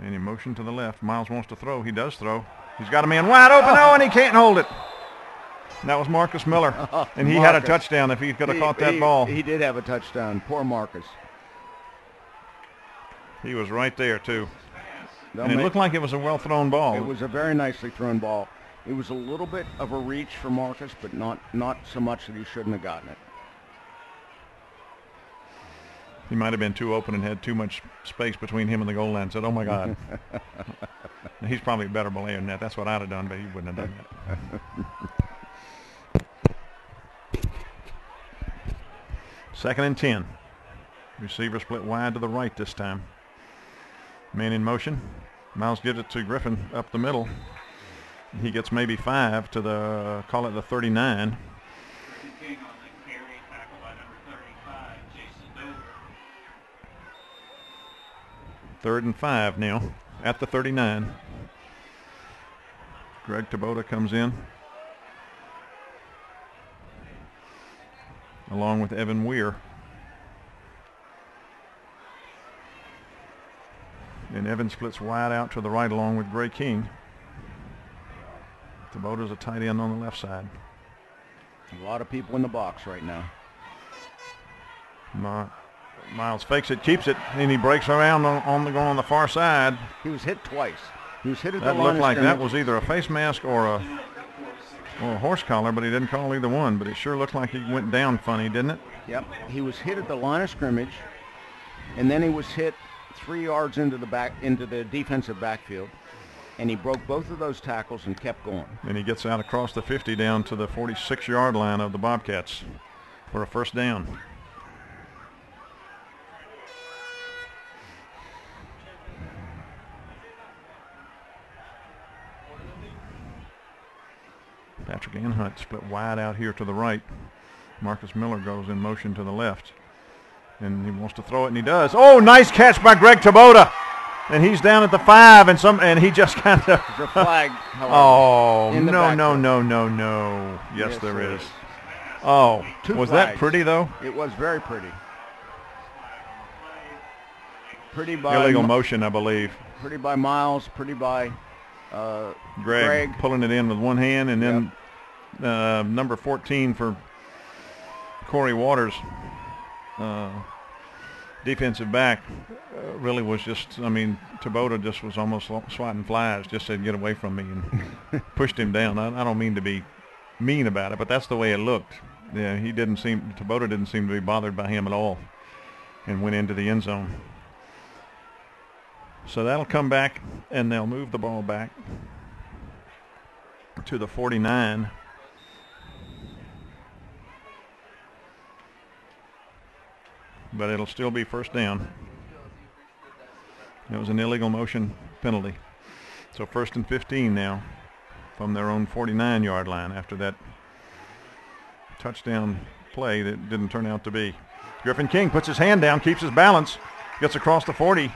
And in motion to the left. Miles wants to throw. He does throw. He's got a man wide open. Oh, and he can't hold it. That was Marcus Miller. And he had a touchdown if he could have caught that ball. He did have a touchdown. Poor Marcus. He was right there, too. And it looked like it was a well-thrown ball. It was a very nicely thrown ball. It was a little bit of a reach for Marcus, but not so much that he shouldn't have gotten it. He might have been too open and had too much space between him and the goal line. Said, oh, my God. He's probably a better bowler than that. That's what I'd have done, but he wouldn't have done that. 2nd and 10. Receiver split wide to the right this time. Man in motion. Miles gives it to Griffin up the middle. He gets maybe 5 to the, call it the 39. Third and 5 now at the 39. Greg Taboda comes in along with Evan Weir. And Evan splits wide out to the right along with Gray King. Taboda's a tight end on the left side. A lot of people in the box right now. Miles fakes it, keeps it, and he breaks around on the far side. He was hit twice. He was hit at the line. That looked like that was either a face mask or a horse collar, but he didn't call either one. But it sure looked like he went down funny, didn't it? Yep. He was hit at the line of scrimmage, and then he was hit 3 yards into the defensive backfield, and he broke both of those tackles and kept going. And he gets out across the 50 down to the 46-yard line of the Bobcats for a first down. Patrick Anhunt split wide out here to the right. Marcus Miller goes in motion to the left. And he wants to throw it, and he does. Oh, nice catch by Greg Taboda. And he's down at the 5, and he just kind of. There's a flag. Oh, no. Yes, there is. Oh, Two was flags. that pretty, though? It was very pretty. Pretty by Illegal motion, I believe. Pretty by Miles. Pretty by Greg pulling it in with one hand, and then number 14 for Corey Waters, defensive back, really was just, I mean, Tabota just was almost swatting flies, just said, get away from me, and pushed him down. I don't mean to be mean about it, but that's the way it looked. Yeah, Tabota didn't seem to be bothered by him at all, and went into the end zone. So that'll come back, and they'll move the ball back to the 49. But it'll still be first down. It was an illegal motion penalty. So 1st and 15 now from their own 49-yard line after that touchdown play that didn't turn out to be. Griffin King puts his hand down, keeps his balance, gets across the 40.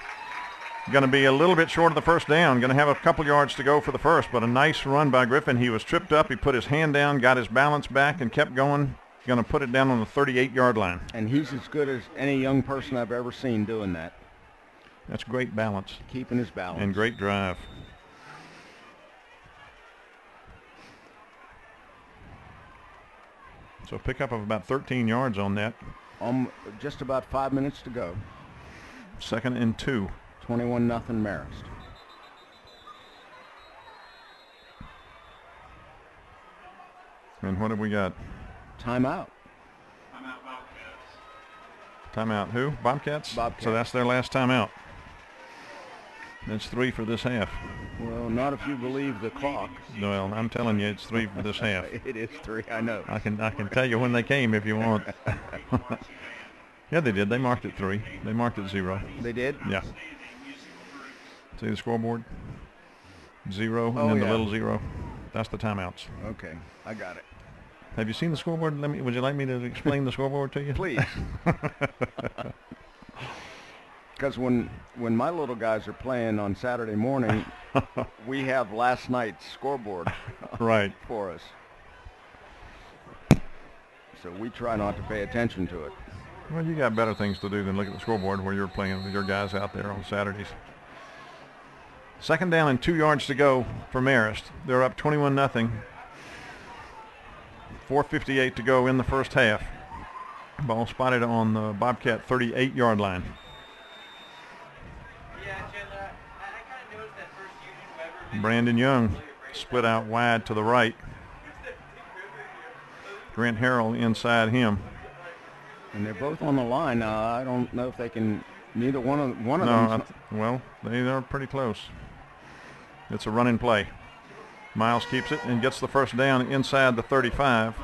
Going to be a little bit short of the first down. Going to have a couple yards to go for the first, but a nice run by Griffin. He was tripped up. He put his hand down, got his balance back, and kept going. Going to put it down on the 38-yard line. And he's as good as any young person I've ever seen doing that. That's great balance. Keeping his balance. And great drive. So pickup of about 13 yards on that. Just about 5 minutes to go. 2nd and 2. 21-0 Marist. And what have we got? Timeout. Timeout Bobcats. Timeout who? Bobcats? Bobcats. So that's their last timeout. That's 3 for this half. Well, not if you believe the clock. Well, I'm telling you, it's 3 for this half. It is 3, I know. I can tell you when they came if you want. Yeah, they did. They marked it 3. They marked it 0. They did? Yeah. See the scoreboard? 0 and Oh, then the yeah. little 0. That's the timeouts. Okay, I got it. Have you seen the scoreboard? Would you like me to explain the scoreboard to you? Please. Because when my little guys are playing on Saturday morning, we have last night's scoreboard Right. for us. So we try not to pay attention to it. Well, you got better things to do than look at the scoreboard where you're playing with your guys out there on Saturdays. 2nd down and 2 yards to go for Marist. They're up 21-0. 4:58 to go in the first half. Ball spotted on the Bobcat 38-yard line. Brandon Young split out wide to the right. Grant Harrell inside him. And they're both on the line. I don't know if they can. Neither one of them. Well, they are pretty close. It's a running play. Miles keeps it and gets the first down inside the 35.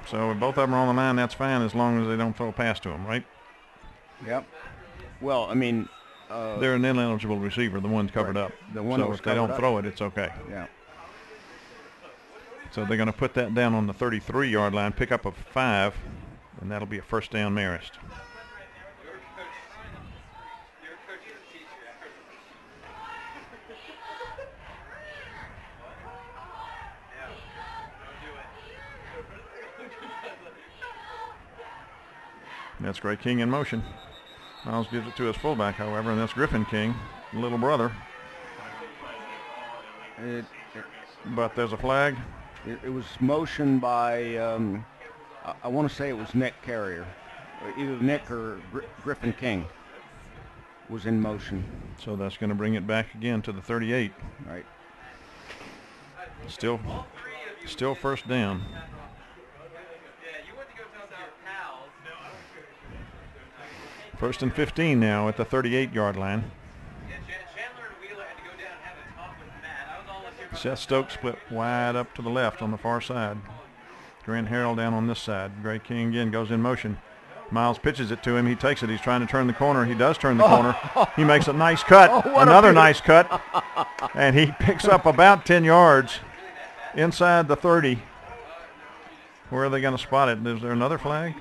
So if both of them are on the line, that's fine as long as they don't throw a pass to them, right? Yep. Well, I mean, they're an ineligible receiver, the one's covered up. The one that so was if they don't covered throw it, it's okay. Yeah. So they're going to put that down on the 33-yard line, pick up a 5, and that'll be a first down Marist. That's Gray King in motion. Miles gives it to his fullback, however, and that's Griffin King, little brother. But there's a flag. It was motion by, I want to say it was Nick Carrier. Either Nick or Griffin King was in motion. So that's going to bring it back again to the 38. Right. Still first down. First and 15 now at the 38-yard line. Seth Stokes split wide up to the left on the far side. Grant Harrell down on this side. Gray King again goes in motion. Miles pitches it to him. He takes it. He's trying to turn the corner. He does turn the corner. He makes a nice cut. Another nice cut. And he picks up about 10 yards inside the 30. Where are they going to spot it? Is there another flag?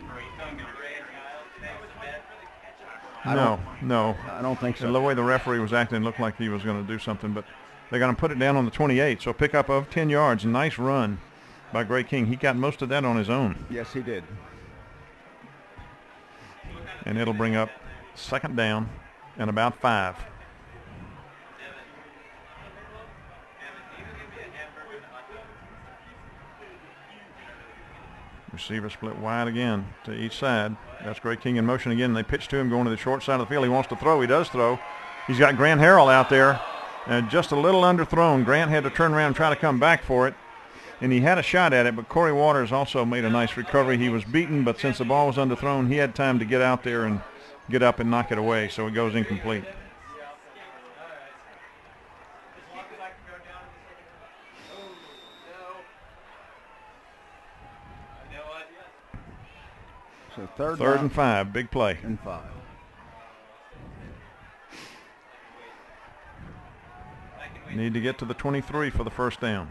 No. I don't think so. The way the referee was acting, it looked like he was going to do something, but they're going to put it down on the 28. So pickup of 10 yards. Nice run by Gray King. He got most of that on his own. Yes, he did. And it'll bring up second down and about 5. Receiver split wide again to each side. That's Gray King in motion again. They pitch to him going to the short side of the field. He wants to throw. He does throw. He's got Grant Harrell out there. And just a little underthrown. Grant had to turn around and try to come back for it. And he had a shot at it, but Corey Waters also made a nice recovery. He was beaten, but since the ball was underthrown, he had time to get out there and get up and knock it away, so it goes incomplete. So third and 5, big play. And 5. Need to get to the 23 for the first down.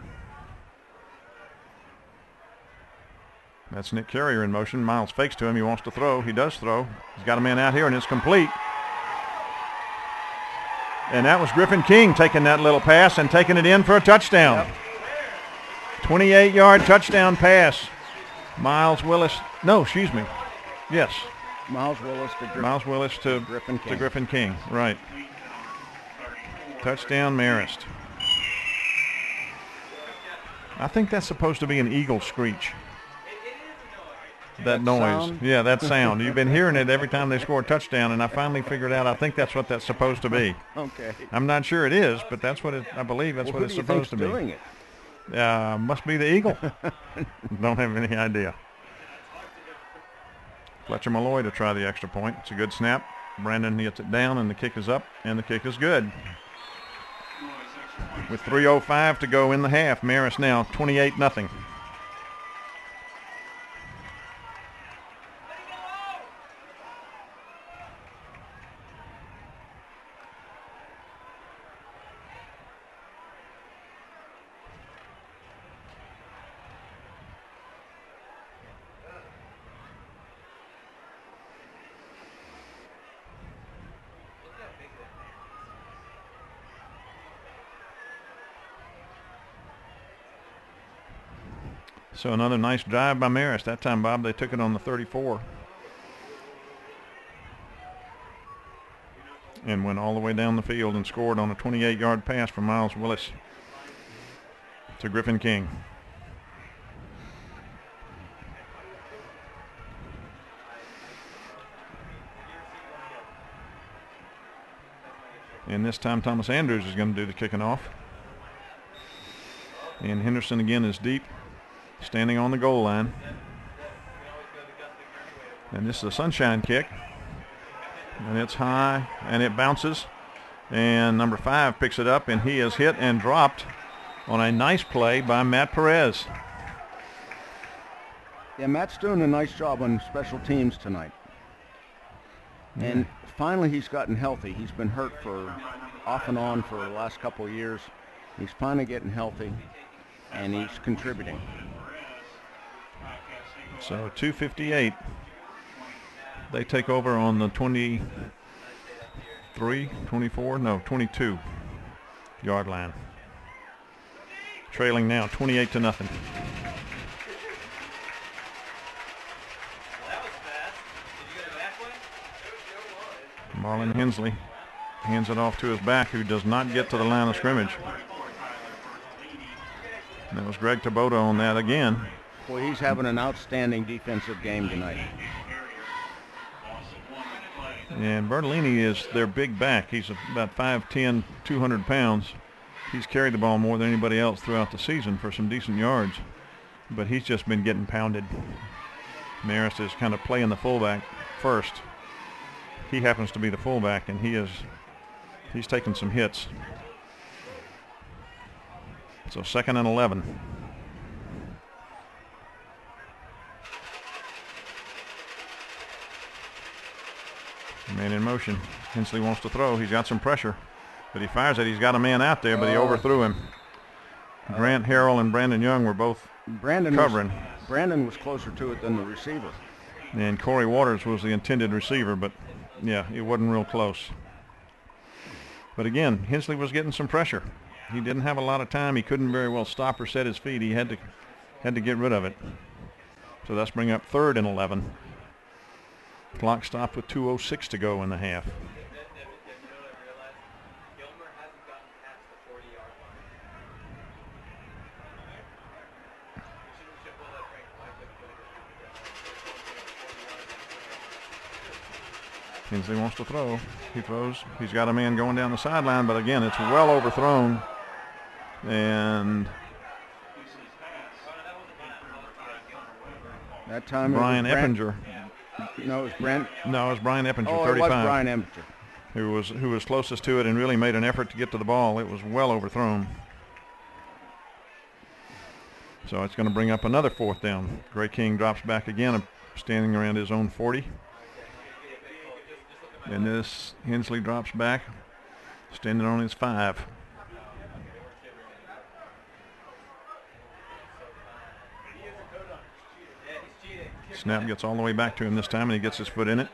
That's Nick Carrier in motion. Miles fakes to him. He wants to throw. He does throw. He's got a man out here, and it's complete. And that was Griffin King taking that little pass and taking it in for a touchdown. Yep. 28-yard touchdown pass. Miles Willis. No, excuse me. Yes. Miles Willis to Griffin King. Right. Touchdown Marist. I think that's supposed to be an eagle screech. That noise. Sound? Yeah, that sound. You've been hearing it every time they score a touchdown, and I finally figured out I think that's what that's supposed to be. Okay. I'm not sure it is, but that's what I believe that's what it's supposed to be. Doing it? Must be the eagle. Don't have any idea. Fletcher Malloy to try the extra point. It's a good snap. Brandon gets it down, and the kick is up, and the kick is good. With 3:05 to go in the half, Marist now 28-0. So another nice drive by Marist. That time, Bob, they took it on the 34. And went all the way down the field and scored on a 28-yard pass from Miles Willis to Griffin King. And this time Thomas Andrews is going to do the kicking off. And Henderson again is deep, standing on the goal line. And this is a sunshine kick. And it's high, and it bounces. And number 5 picks it up, and he is hit and dropped on a nice play by Matt Perez. Yeah, Matt's doing a nice job on special teams tonight. And finally he's gotten healthy. He's been hurt for off and on for the last couple of years. He's finally getting healthy, and he's contributing. So 2:58. They take over on the 22 yard line. Trailing now 28-0. Marlon Hensley hands it off to his back, who does not get to the line of scrimmage. And that was Greg Taboto on that again. Boy, he's having an outstanding defensive game tonight. And Bertolini is their big back. He's about 5'10", 200 pounds. He's carried the ball more than anybody else throughout the season for some decent yards. But he's just been getting pounded. Marist is kind of playing the fullback first. He happens to be the fullback, and he's taken some hits. So 2nd and 11. Man in motion. Hensley wants to throw. He's got some pressure, but he fires it. He's got a man out there, but he overthrew him. Grant Harrell and Brandon Young were both covering. Brandon was closer to it than the receiver. And Corey Waters was the intended receiver, but yeah, it wasn't real close. But again, Hensley was getting some pressure. He didn't have a lot of time. He couldn't very well stop or set his feet. He had had to get rid of it. So that's bring up 3rd and 11. Clock stopped with 2:06 to go in the half. Hensley wants to throw. He throws. He's got a man going down the sideline, but again, it's well overthrown. And that time Brian Eppinger. No, it was Brent. No, it was Brian Eppinger, Oh, 35. it was Brian Eppinger. Who was closest to it and really made an effort to get to the ball. It was well overthrown. So it's going to bring up another 4th down. Gray King drops back again, standing around his own 40. And this Hensley drops back, standing on his 5. Snap gets all the way back to him this time, and he gets his foot in it.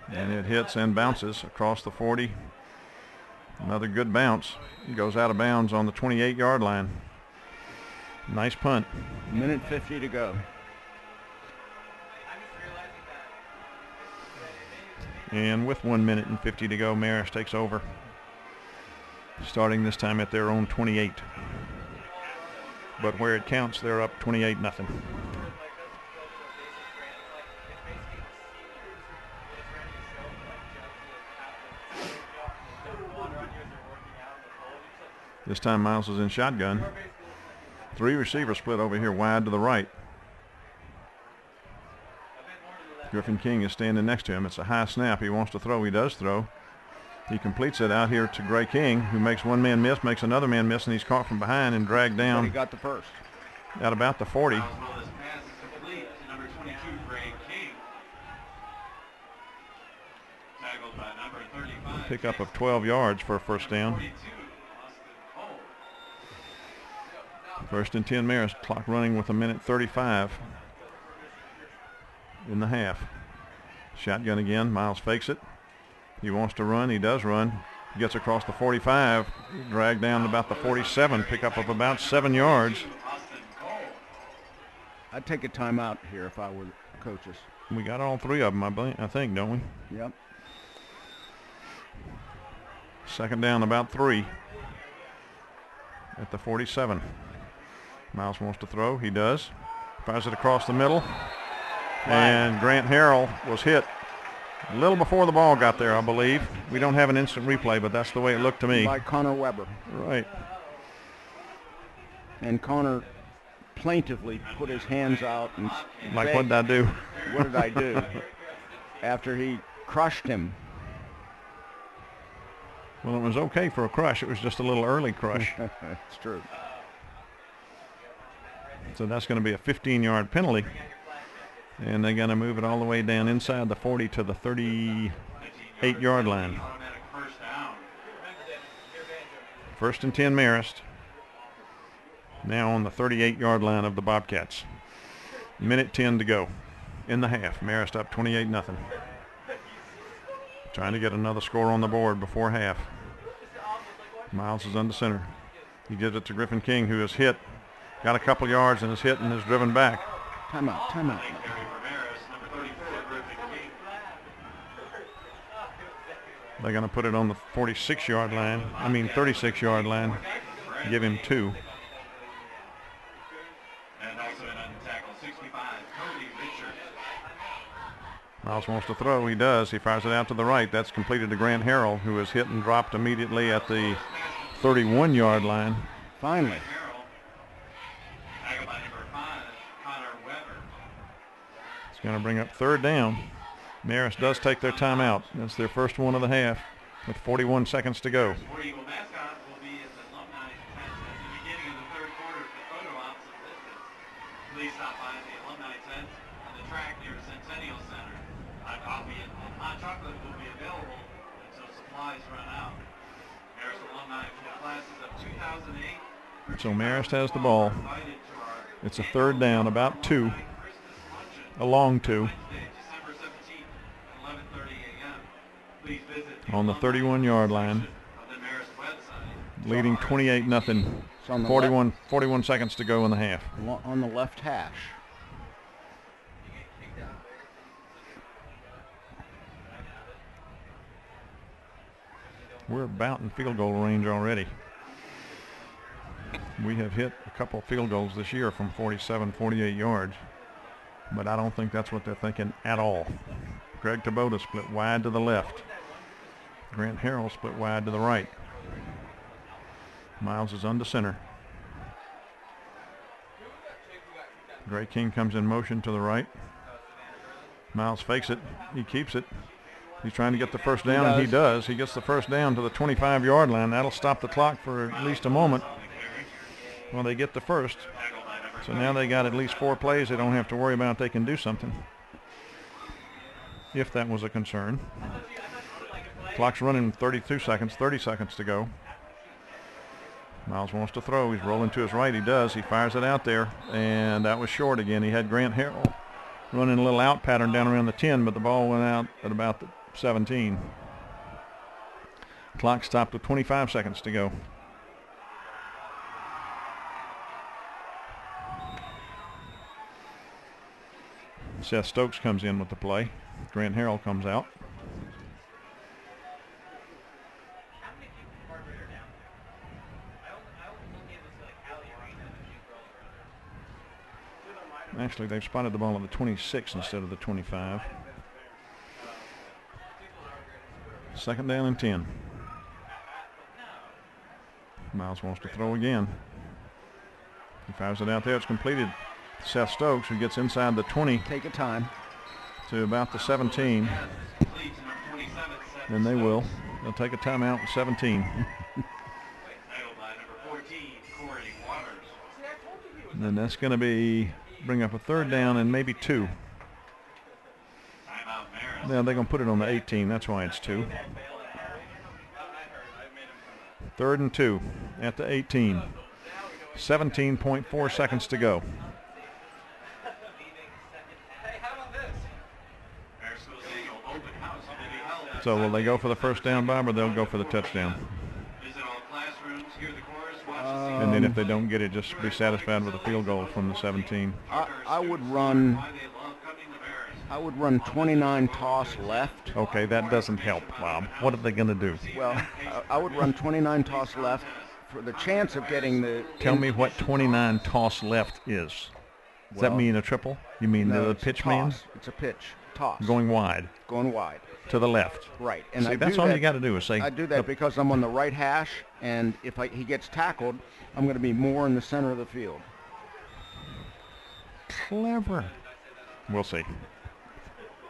And it hits and bounces across the 40. Another good bounce. He goes out of bounds on the 28-yard line. Nice punt. 1:50 to go. And with 1:50 to go, Marist takes over, starting this time at their own 28. But where it counts, they're up 28-0. This time Miles is in shotgun. 3 receivers split over here wide to the right. Griffin King is standing next to him. It's a high snap. He wants to throw. He does throw. He completes it out here to Gray King, who makes one man miss, makes another man miss, and he's caught from behind and dragged down. But he got the first. At about the 40. This pass is complete to number 22, Gray King. Tackled by number 35. Pickup of 12 yards for a first down. 42, Austin Cole. 1st and 10 Marist. Clock running with 1:35 in the half. Shotgun again. Miles fakes it. He wants to run. He does run. He gets across the 45. Dragged down to about the 47. Pickup of about 7 yards. I'd take a timeout here if I were coaches. We got all 3 of them, I think, don't we? Yep. 2nd down, about 3 at the 47. Miles wants to throw. He does. Fires it across the middle. And Grant Harrell was hit a little before the ball got there, I believe. We don't have an instant replay, but that's the way it looked to me. By Connor Weber. Right. And Connor plaintively put his hands out and Like, begged, what did I do? What did I do? After he crushed him. Well, it was okay for a crush. It was just a little early crush. It's true. So that's going to be a 15-yard penalty. And they're going to move it all the way down inside the 40 to the 38-yard line. Automatic first down. 1st and 10 Marist. Now on the 38-yard line of the Bobcats. 1:10 to go in the half. Marist up 28-0. Trying to get another score on the board before half. Miles is under center. He gives it to Griffin King, who is hit. Got a couple yards and is hit and is driven back. Timeout, timeout. They're going to put it on the 46-yard line. 36-yard line. Give him 2. And also in on tackle 65, Cody Richards. Miles wants to throw. He does. He fires it out to the right. That's completed to Grant Harrell, who is hit and dropped immediately at the 31-yard line. Finally. Tackled by number 5, Connor Weber. It's going to bring up 3rd down. Marist does take their timeout. That's their first one of the half with 41 seconds to go. War Eagle mascot will be as alumni tent at the beginning of the 3rd quarter for photo ops of business. Please stop by the alumni tent on the track near Centennial Center. Hot coffee and hot chocolate will be available until supplies run out. Marist alumni for the classes of 2008. So Marist has the ball. It's a 3rd down, about 2. A long 2. On the 31-yard line, leading 28-0 It's on the 41 seconds to go in the half. On the left hash. We're about in field goal range already. We have hit a couple field goals this year from 47, 48 yards, but I don't think that's what they're thinking at all. Greg Taboda split wide to the left. Grant Harrell split wide to the right. Miles is under center. Gray King comes in motion to the right. Miles fakes it. He keeps it. He's trying to get the first down, and he does. He gets the first down to the 25-yard line. That'll stop the clock for at least a moment. Well, they get the first. So now they got at least 4 plays they don't have to worry about. They can do something, if that was a concern. Clock's running 32 seconds, 30 seconds to go. Miles wants to throw. He's rolling to his right. He does. He fires it out there, and that was short again. He had Grant Harrell running a little out pattern down around the 10, but the ball went out at about the 17. Clock stopped with 25 seconds to go. Seth Stokes comes in with the play. Grant Harrell comes out. Actually, they've spotted the ball on the 26 instead of the 25. Second down and 10. Miles wants to throw again. He fires it out there. It's completed. Seth Stokes, who gets inside the 20. Take your time. To about the 17. Then they will. They'll take a timeout at 17. And then that's going to bring up a third down and maybe 2. Now they're going to put it on the 18. That's why it's 2. 3rd and 2 at the 18. 17.4 seconds to go. So will they go for the first down, Bob, or they'll go for the touchdown? And then if they don't get it, just be satisfied with a field goal from the 17. I would run 29 toss left. Okay, that doesn't help, Bob. What are they going to do? Well, I would run 29 toss left for the chance of getting the... Tell me what 29 toss left is. Does that mean a triple? You mean the pitch man? It's a pitch. Toss. Going wide. Going wide. To the left. Right. And see, that's all you got to do is say... I do that because I'm on the right hash, and if he gets tackled, I'm going to be more in the center of the field. Clever. We'll see.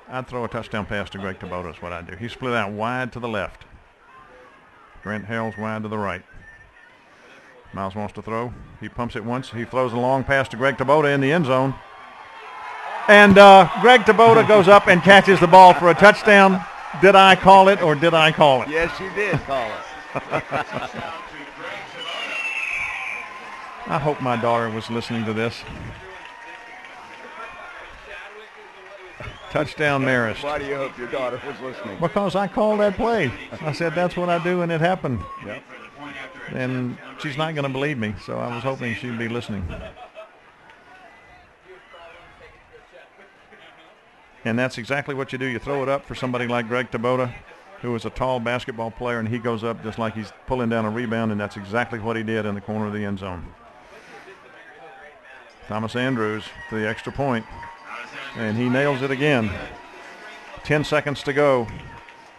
I'd throw a touchdown pass to Greg Taboda is what I'd do. He split out wide to the left. Grant Harrell's wide to the right. Miles wants to throw. He pumps it once. He throws a long pass to Greg Taboda in the end zone. And Greg Taboda goes up and catches the ball for a touchdown. Did I call it or did I call it? Yes, you did call it. I hope my daughter was listening to this. Touchdown, Marist. Why do you hope your daughter was listening? Because I called that play. I said that's what I do, and it happened. Yep. And she's not going to believe me, so I was hoping she'd be listening. And that's exactly what you do. You throw it up for somebody like Greg Taboda, who is a tall basketball player, and he goes up just like he's pulling down a rebound, and that's exactly what he did in the corner of the end zone. Thomas Andrews to the extra point, and he nails it again. 10 seconds to go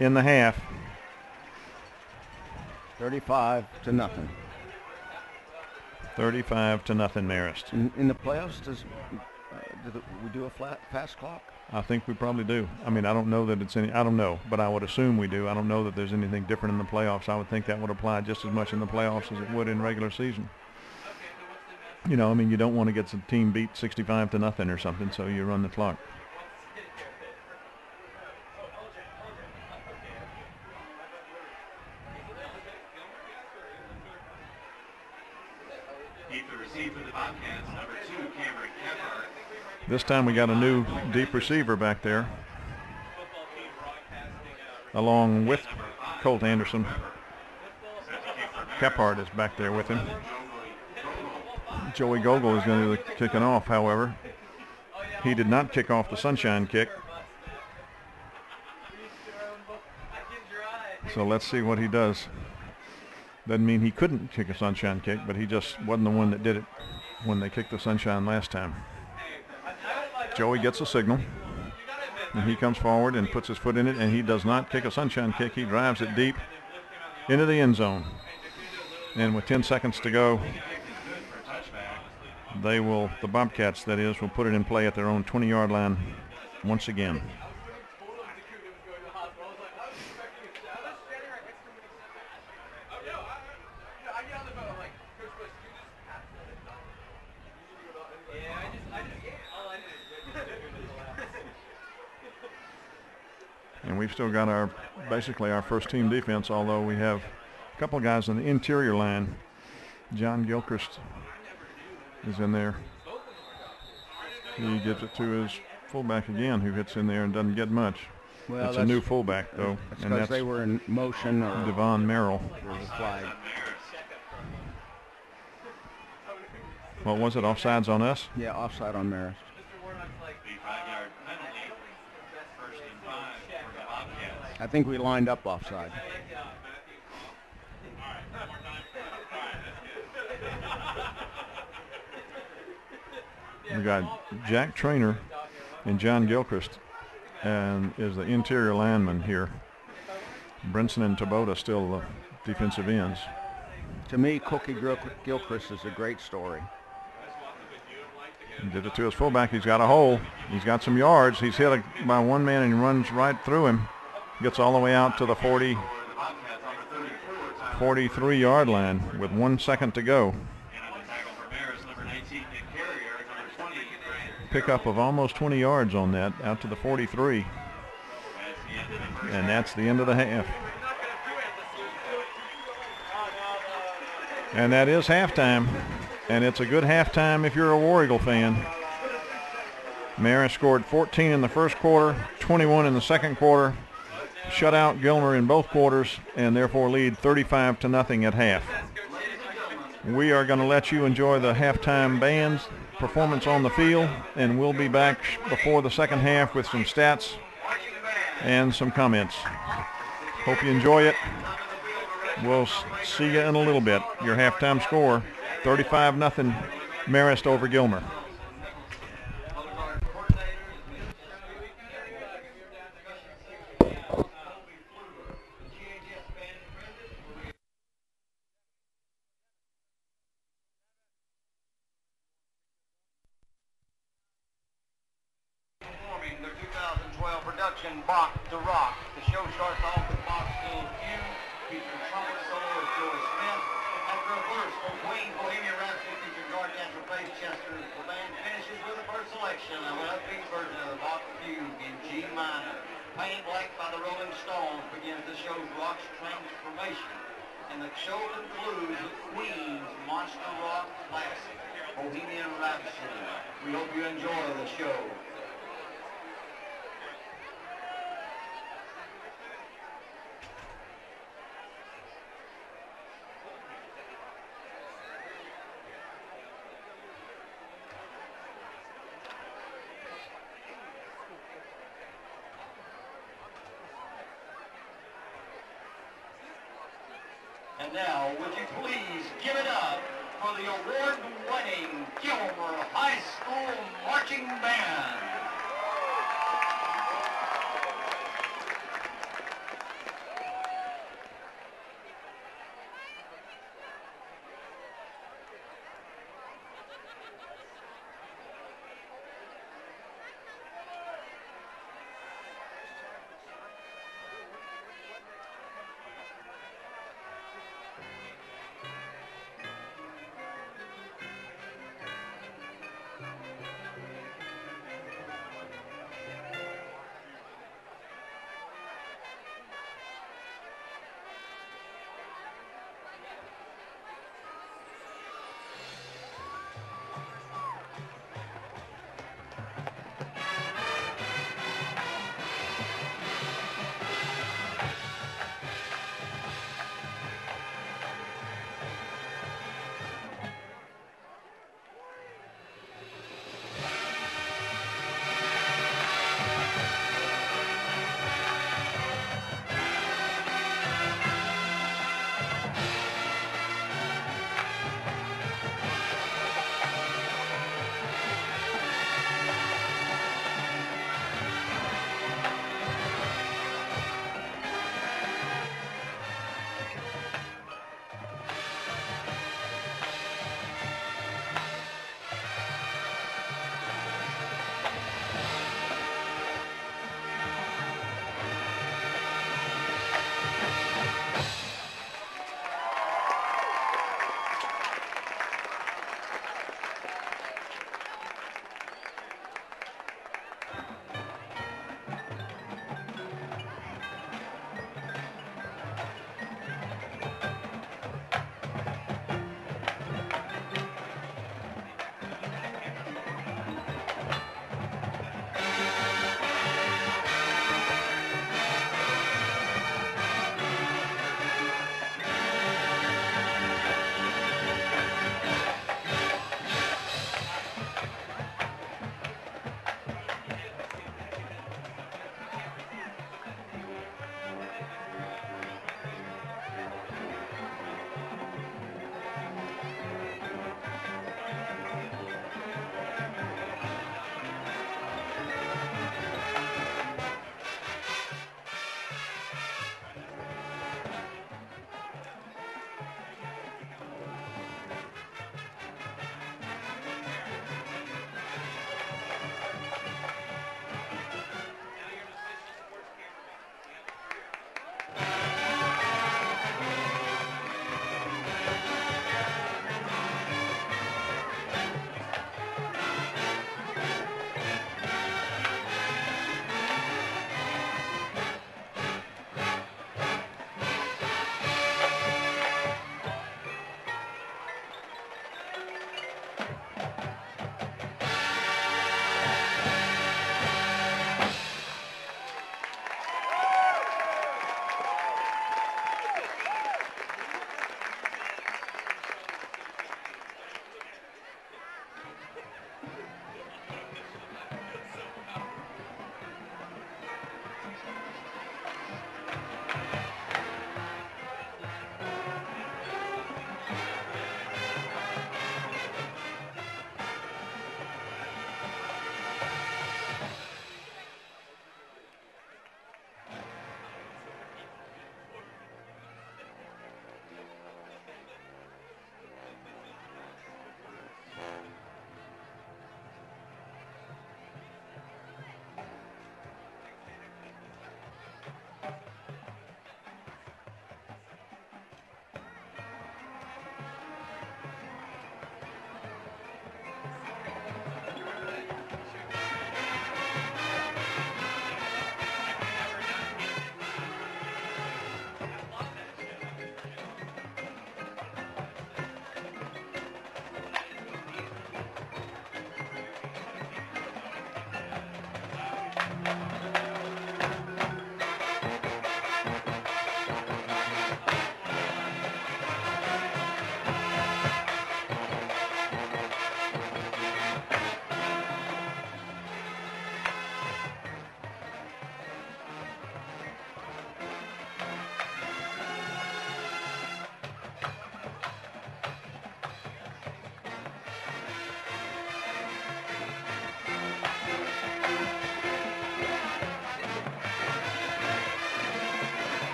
in the half. 35-0. 35-0, Marist. In the playoffs, do we do a fast clock? I think we probably do. I mean, I don't know that it's any. I don't know, but I would assume we do. I don't know that there's anything different in the playoffs. I would think that would apply just as much in the playoffs as it would in regular season. You know, I mean, you don't want to get the team beat 65-0 or something, so you run the clock. This time we got a new deep receiver back there, along with Colt Anderson. Kephart is back there with him. Joey Gogol is going to do the kicking off, however. He did not kick off the sunshine kick. So let's see what he does. Doesn't mean he couldn't kick a sunshine kick, but he just wasn't the one that did it when they kicked the sunshine last time. Joey gets a signal, and he comes forward and puts his foot in it, and he does not kick a sunshine kick. He drives it deep into the end zone. And with 10 seconds to go, they will, the Bobcats that is, will put it in play at their own 20-yard line once again. And we've still got our, basically our first team defense, although we have a couple of guys on the interior line. John Gilchrist is in there. He gives it to his fullback again, who hits in there and doesn't get much. Well, that's a new fullback, though. That's because they were in motion. Or Devon Merrill. Flag. What was it, offsides on us? Yeah, offside on Marist. I think we lined up offside. We got Jack Trainer and John Gilchrist, and is the interior lineman here. Brinson and Tabota still the defensive ends. To me, Cookie Gilchrist is a great story. He did it to his fullback. He's got a hole. He's got some yards. He's hit by one man and he runs right through him. Gets all the way out to the 43-yard line with 1 second to go. Pickup of almost 20 yards on that, out to the 43. And that's the end of the half. And that is halftime. And it's a good halftime if you're a War Eagle fan. Marist scored 14 in the first quarter, 21 in the second quarter. Shut out Gilmer in both quarters and therefore lead 35-0 at half. We are going to let you enjoy the halftime band's performance on the field, and we'll be back before the second half with some stats and some comments. Hope you enjoy it. We'll see you in a little bit. Your halftime score, 35-0 Marist over Gilmer. Bach to rock. The show starts off with Bach's Little Few, featuring trumpet solo of Joey Smith. After a verse from Queen Bohemian Rhapsody featuring Gargantua Bass Chester, the band finishes with a first selection of an upbeat version of the Bach Fugue in G minor. Painted Black by the Rolling Stones begins the show's rock transformation, and the show concludes with Queen's monster rock classic, Bohemian Rhapsody. We hope you enjoy the show. And now, would you please give it up for the award-winning Gilmer High School Marching Band.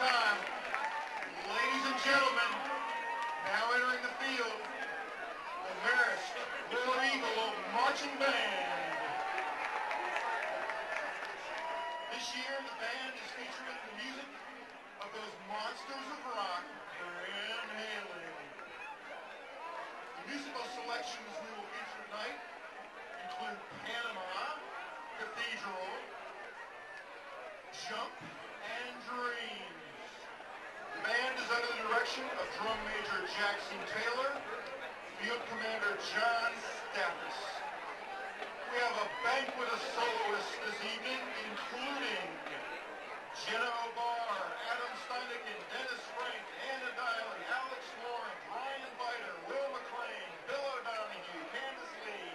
time. Ladies and gentlemen, now entering the field, the Marist War Eagles Marching Band. This year, the band is featuring the music of those monsters of rock, Van Halen. The musical selections we will feature tonight include Panama, Cathedral, Jump, and Dreams. The band is under the direction of Drum Major Jackson Taylor, Field Commander John Stathis. We have a banquet of soloists this evening, including Jenna O'Barr, Adam Steineken, Dennis Frank, Anna Diley, Alex Lawrence, Ryan Biter, Will McLean, Bill O'Donoghue, Candace Lee,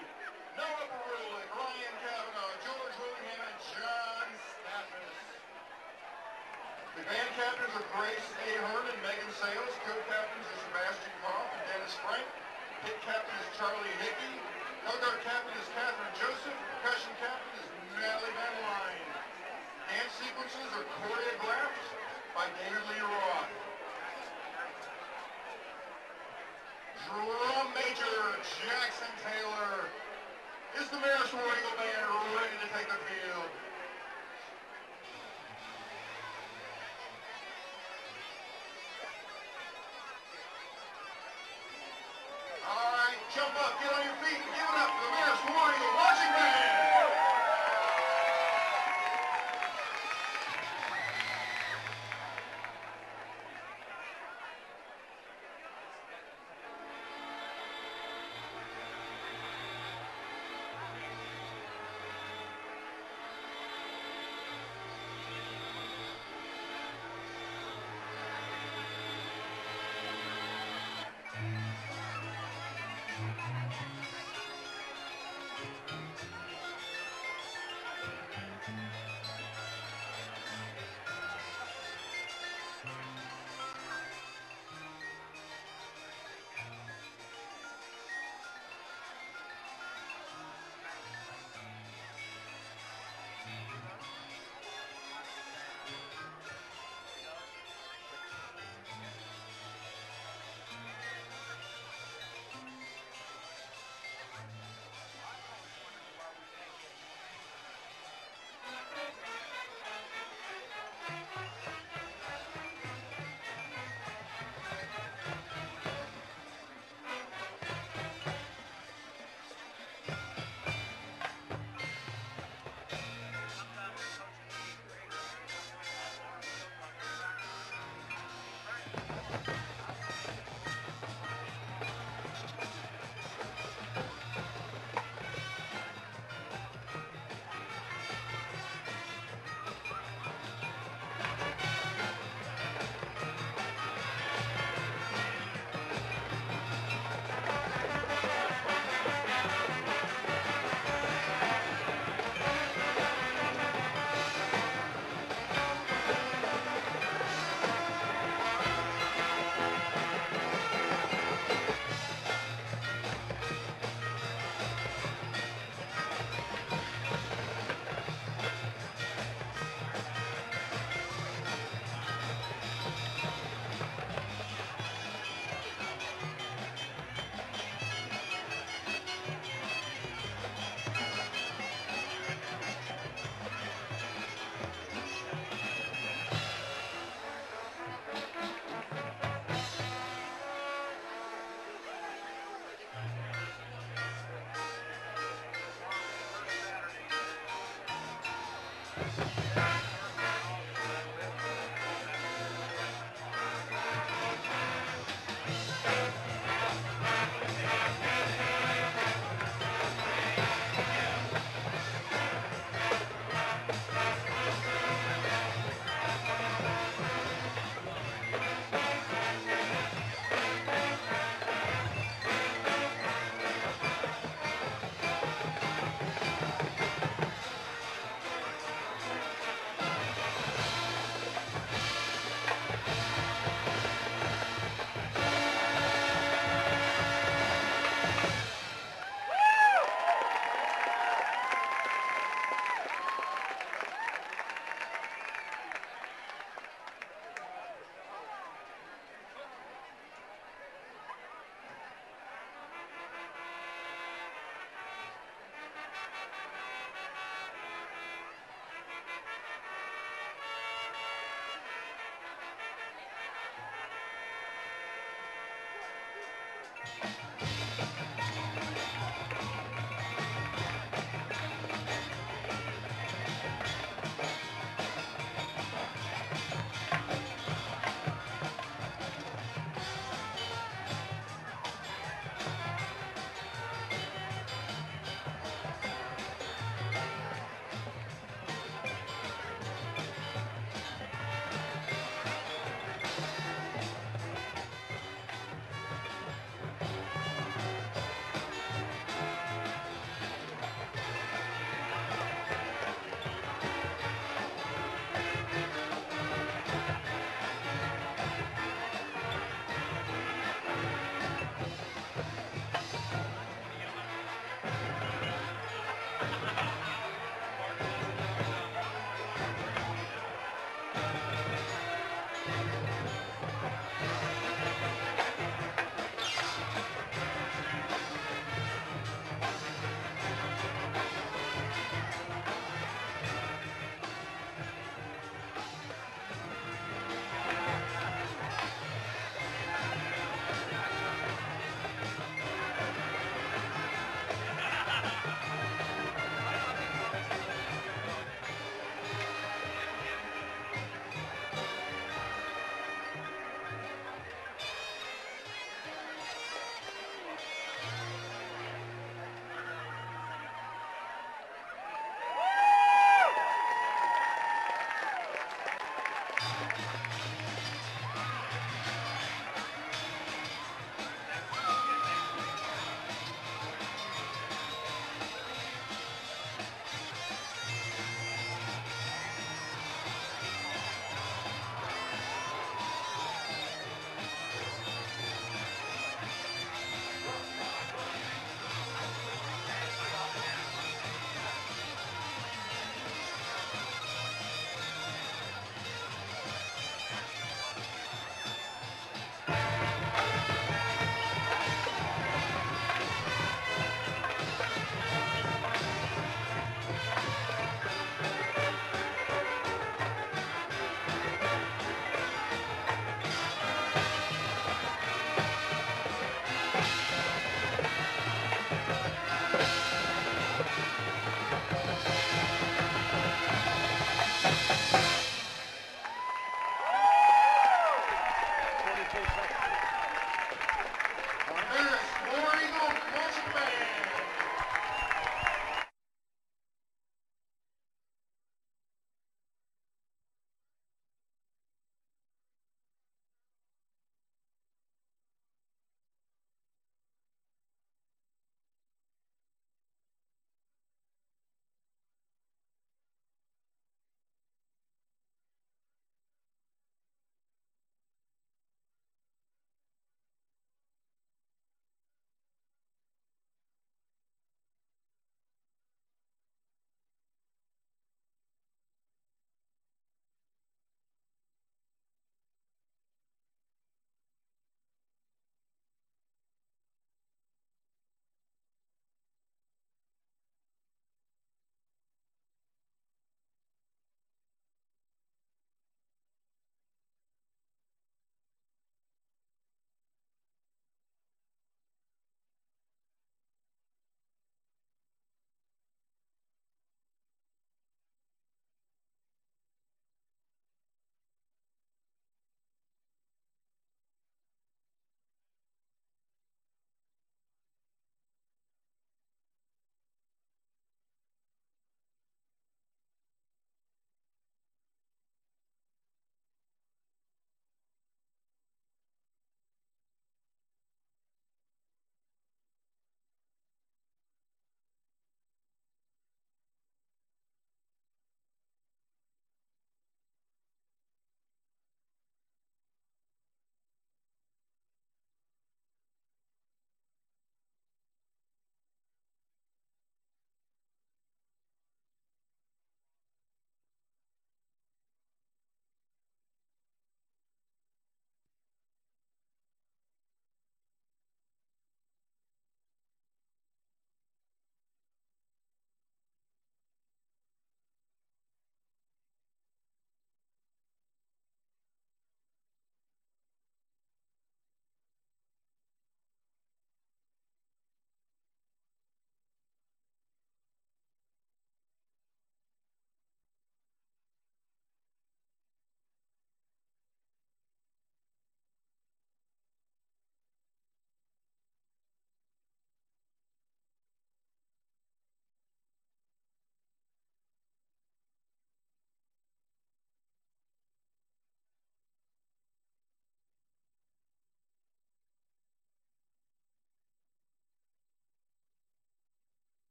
Noah Barulik, Ryan Kavanaugh, George Willingham, and John Stathis. The band captains are Grace A. Hearn and Megan Sales. Co-captains are Sebastian Koff and Dennis Frank. Pit captain is Charlie Hickey. Guard captain is Catherine Joseph. Percussion captain is Natalie Van Lyne. Dance sequences are choreographed by David Lee Roth. Drum Major Jackson Taylor. Is the Marist War Eagle Band ready to take the field? All right, jump up, get on your feet, and give it up for the Marist War Eagle Marching Band. Marist War Eagles marching band.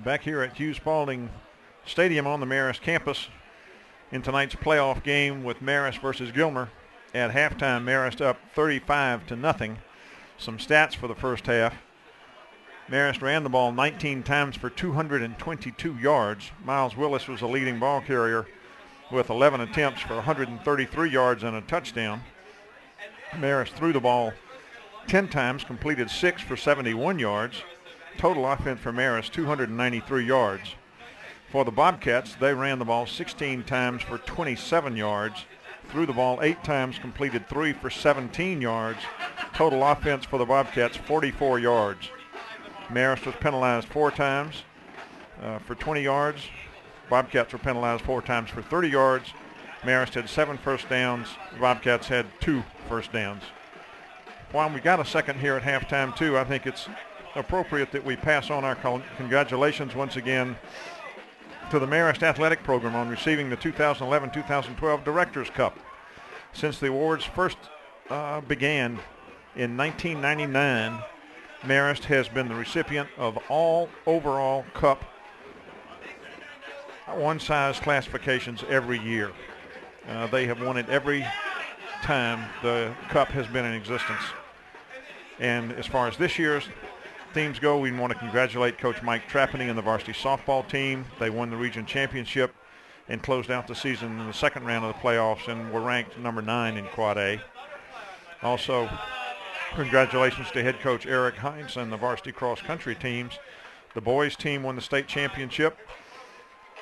Back here at Hughes Paulding Stadium on the Marist campus in tonight's playoff game with Marist versus Gilmer. At halftime, Marist up 35-0. Some stats for the first half. Marist ran the ball 19 times for 222 yards. Miles Willis was the leading ball carrier with 11 attempts for 133 yards and a touchdown. Marist threw the ball 10 times, completed 6 for 71 yards. Total offense for Marist, 293 yards. For the Bobcats, they ran the ball 16 times for 27 yards, threw the ball 8 times, completed 3 for 17 yards. Total offense for the Bobcats, 44 yards. Marist was penalized 4 times for 20 yards. Bobcats were penalized 4 times for 30 yards. Marist had 7 first downs. The Bobcats had 2 first downs. While we got a second here at halftime, too, I think it's appropriate that we pass on our congratulations once again to the Marist Athletic Program on receiving the 2011-2012 Directors Cup. Since the awards first began in 1999, Marist has been the recipient of all overall cup one-size classifications every year. They have won it every time the cup has been in existence. And as far as this year's teams go, we want to congratulate Coach Mike Trapani and the varsity softball team. They won the region championship and closed out the season in the second round of the playoffs and were ranked number 9 in Quad A. Also, congratulations to head coach Eric Heinz and the varsity cross-country teams. The boys team won the state championship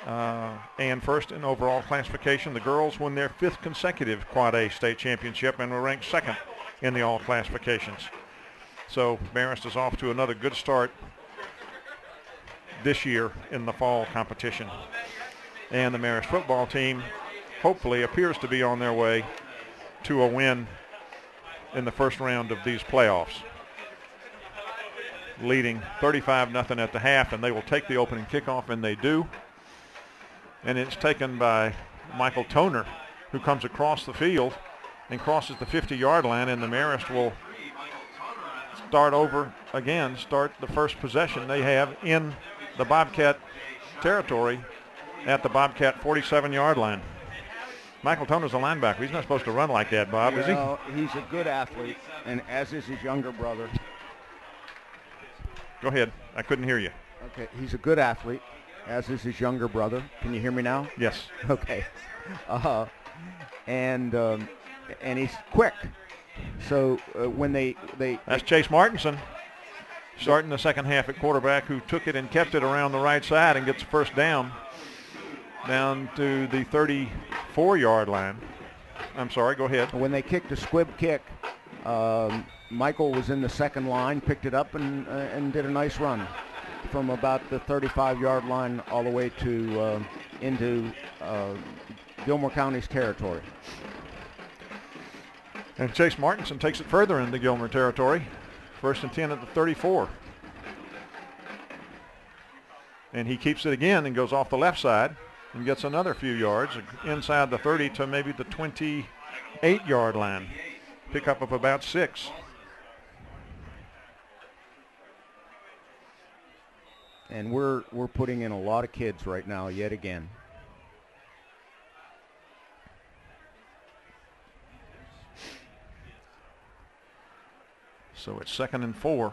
and first in overall classification. The girls won their 5th consecutive Quad A state championship and were ranked 2nd in the all classifications. So Marist is off to another good start this year in the fall competition. And the Marist football team hopefully appears to be on their way to a win in the first round of these playoffs, leading 35-0 at the half, and they will take the opening kickoff, and they do. And it's taken by Michael Toner, who comes across the field and crosses the 50-yard line, and the Marist will start over again, start the first possession they have in the Bobcat territory at the Bobcat 47-yard line. Michael Toner's a linebacker. He's not supposed to run like that, Bob, is he? He's a good athlete, and as is his younger brother. Go ahead. I couldn't hear you. Okay, he's a good athlete, as is his younger brother. Can you hear me now? Yes. Okay. And he's quick. So when that's Chase Martinson starting the second half at quarterback, who took it and kept it around the right side and gets the first down to the 34-yard line. I'm sorry, go ahead. When they kicked a squib kick, Michael was in the second line, picked it up and did a nice run from about the 35-yard line all the way to into Gilmer County's territory. And Chase Martinson takes it further into Gilmer territory. 1st and 10 at the 34. And he keeps it again and goes off the left side and gets another few yards inside the 30 to maybe the 28-yard line. Pickup of about 6. And we're putting in a lot of kids right now yet again. So it's 2nd and 4.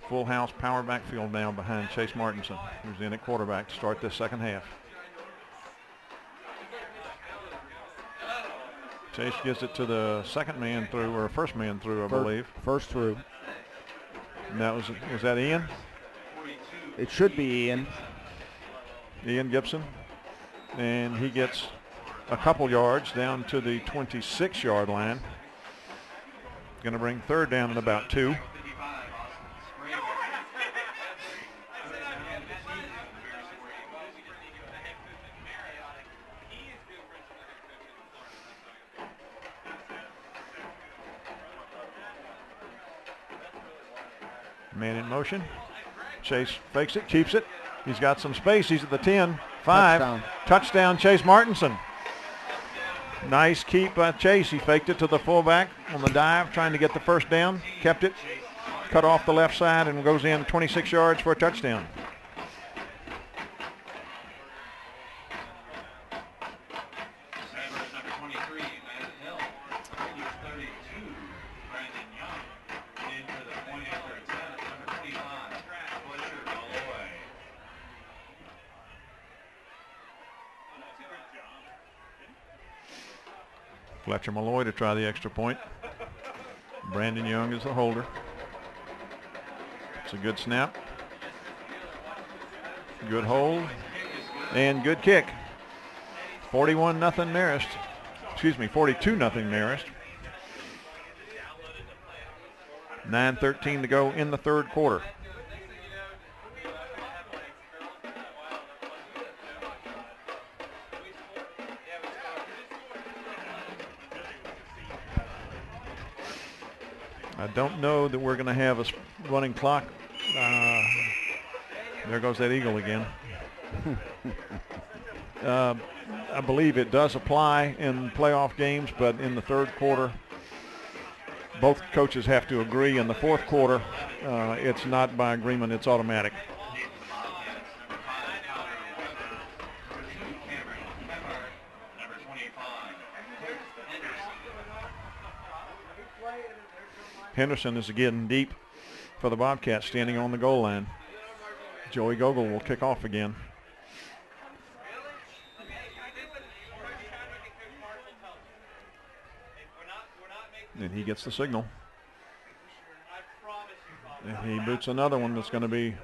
Full house power backfield now behind Chase Martinson, who's in at quarterback to start this second half. Chase gives it to the second man through, or first man through, I believe. First through. And that was that Ian? It should be Ian. Ian Gibson. And he gets a couple yards down to the 26-yard line. Going to bring third down in about 2. Man in motion. Chase fakes it, keeps it. He's got some space. He's at the 10. 5. Touchdown Chase Martinson. Nice keep by Chase. He faked it to the fullback on the dive, trying to get the first down. Kept it. cut off the left side and goes in 26 yards for a touchdown. Fletcher Malloy to try the extra point. Brandon Young is the holder. It's a good snap. Good hold. And good kick. 41-0 Marist. Excuse me, 42-0 Marist. 9:13 to go in the third quarter. I don't know that we're going to have a running clock. There goes that Eagle again. I believe it does apply in playoff games, but in the third quarter, both coaches have to agree. In the fourth quarter, it's not by agreement, it's automatic. Henderson is getting deep for the Bobcats, standing on the goal line. Joey Gogol will kick off again. And he gets the signal. And he boots another one that's going to be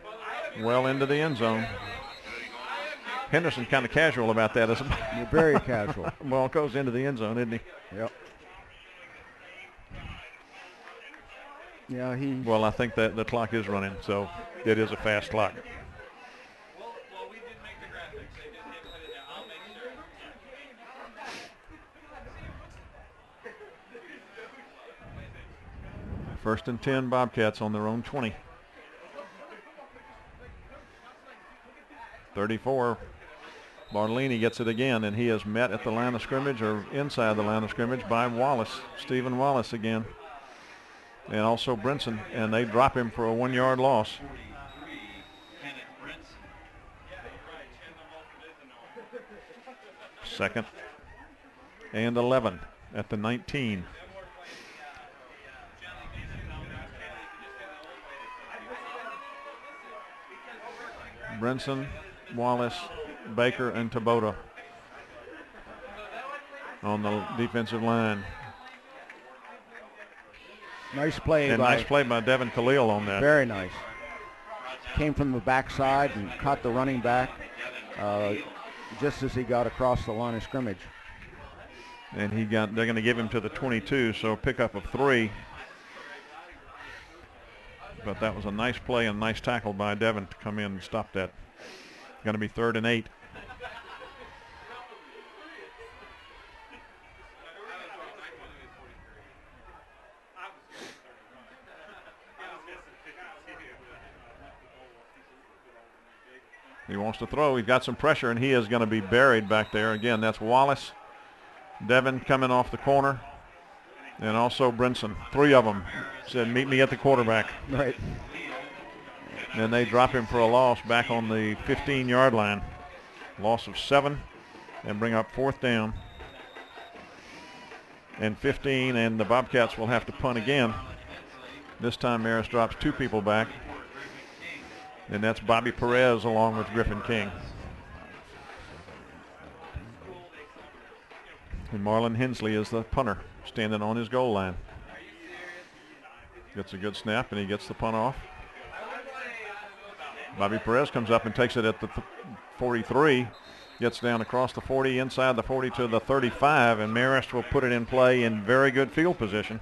well into the end zone. Henderson kind of casual about that, isn't he? Very casual. Well, it goes into the end zone, isn't he? Yep. Yeah, Well, I think that the clock is running, so it is a fast clock. Well, we did make the graphics. They didn't put it down. I'll make sure. First and 10, Bobcats on their own 20. 34. Bartolini gets it again, and he is met at the line of scrimmage or inside the line of scrimmage by Wallace, Stephen Wallace again. And also Brinson, and they drop him for a 1-yard loss. Second and 11 at the 19. Brinson, Wallace, Baker, and Tabota on the defensive line. Nice play. Nice play by Devin Khalil on that. Very nice. Came from the backside and caught the running back just as he got across the line of scrimmage. And they're going to give him to the 22, so pickup of 3. But that was a nice play and nice tackle by Devin to come in and stop that. Going to be 3rd and 8. He wants to throw. He's got some pressure, and he is going to be buried back there. Again, that's Wallace. Devin coming off the corner. And also Brinson. 3 of them said, meet me at the quarterback. Right. And they drop him for a loss back on the 15-yard line. Loss of 7 and bring up 4th down. And 15, and the Bobcats will have to punt again. This time Marist drops 2 people back. And that's Bobby Perez along with Griffin King. And Marlon Hensley is the punter, standing on his goal line. Gets a good snap, and he gets the punt off. Bobby Perez comes up and takes it at the 43. Gets down across the 40, inside the 40 to the 35, and Marist will put it in play in very good field position.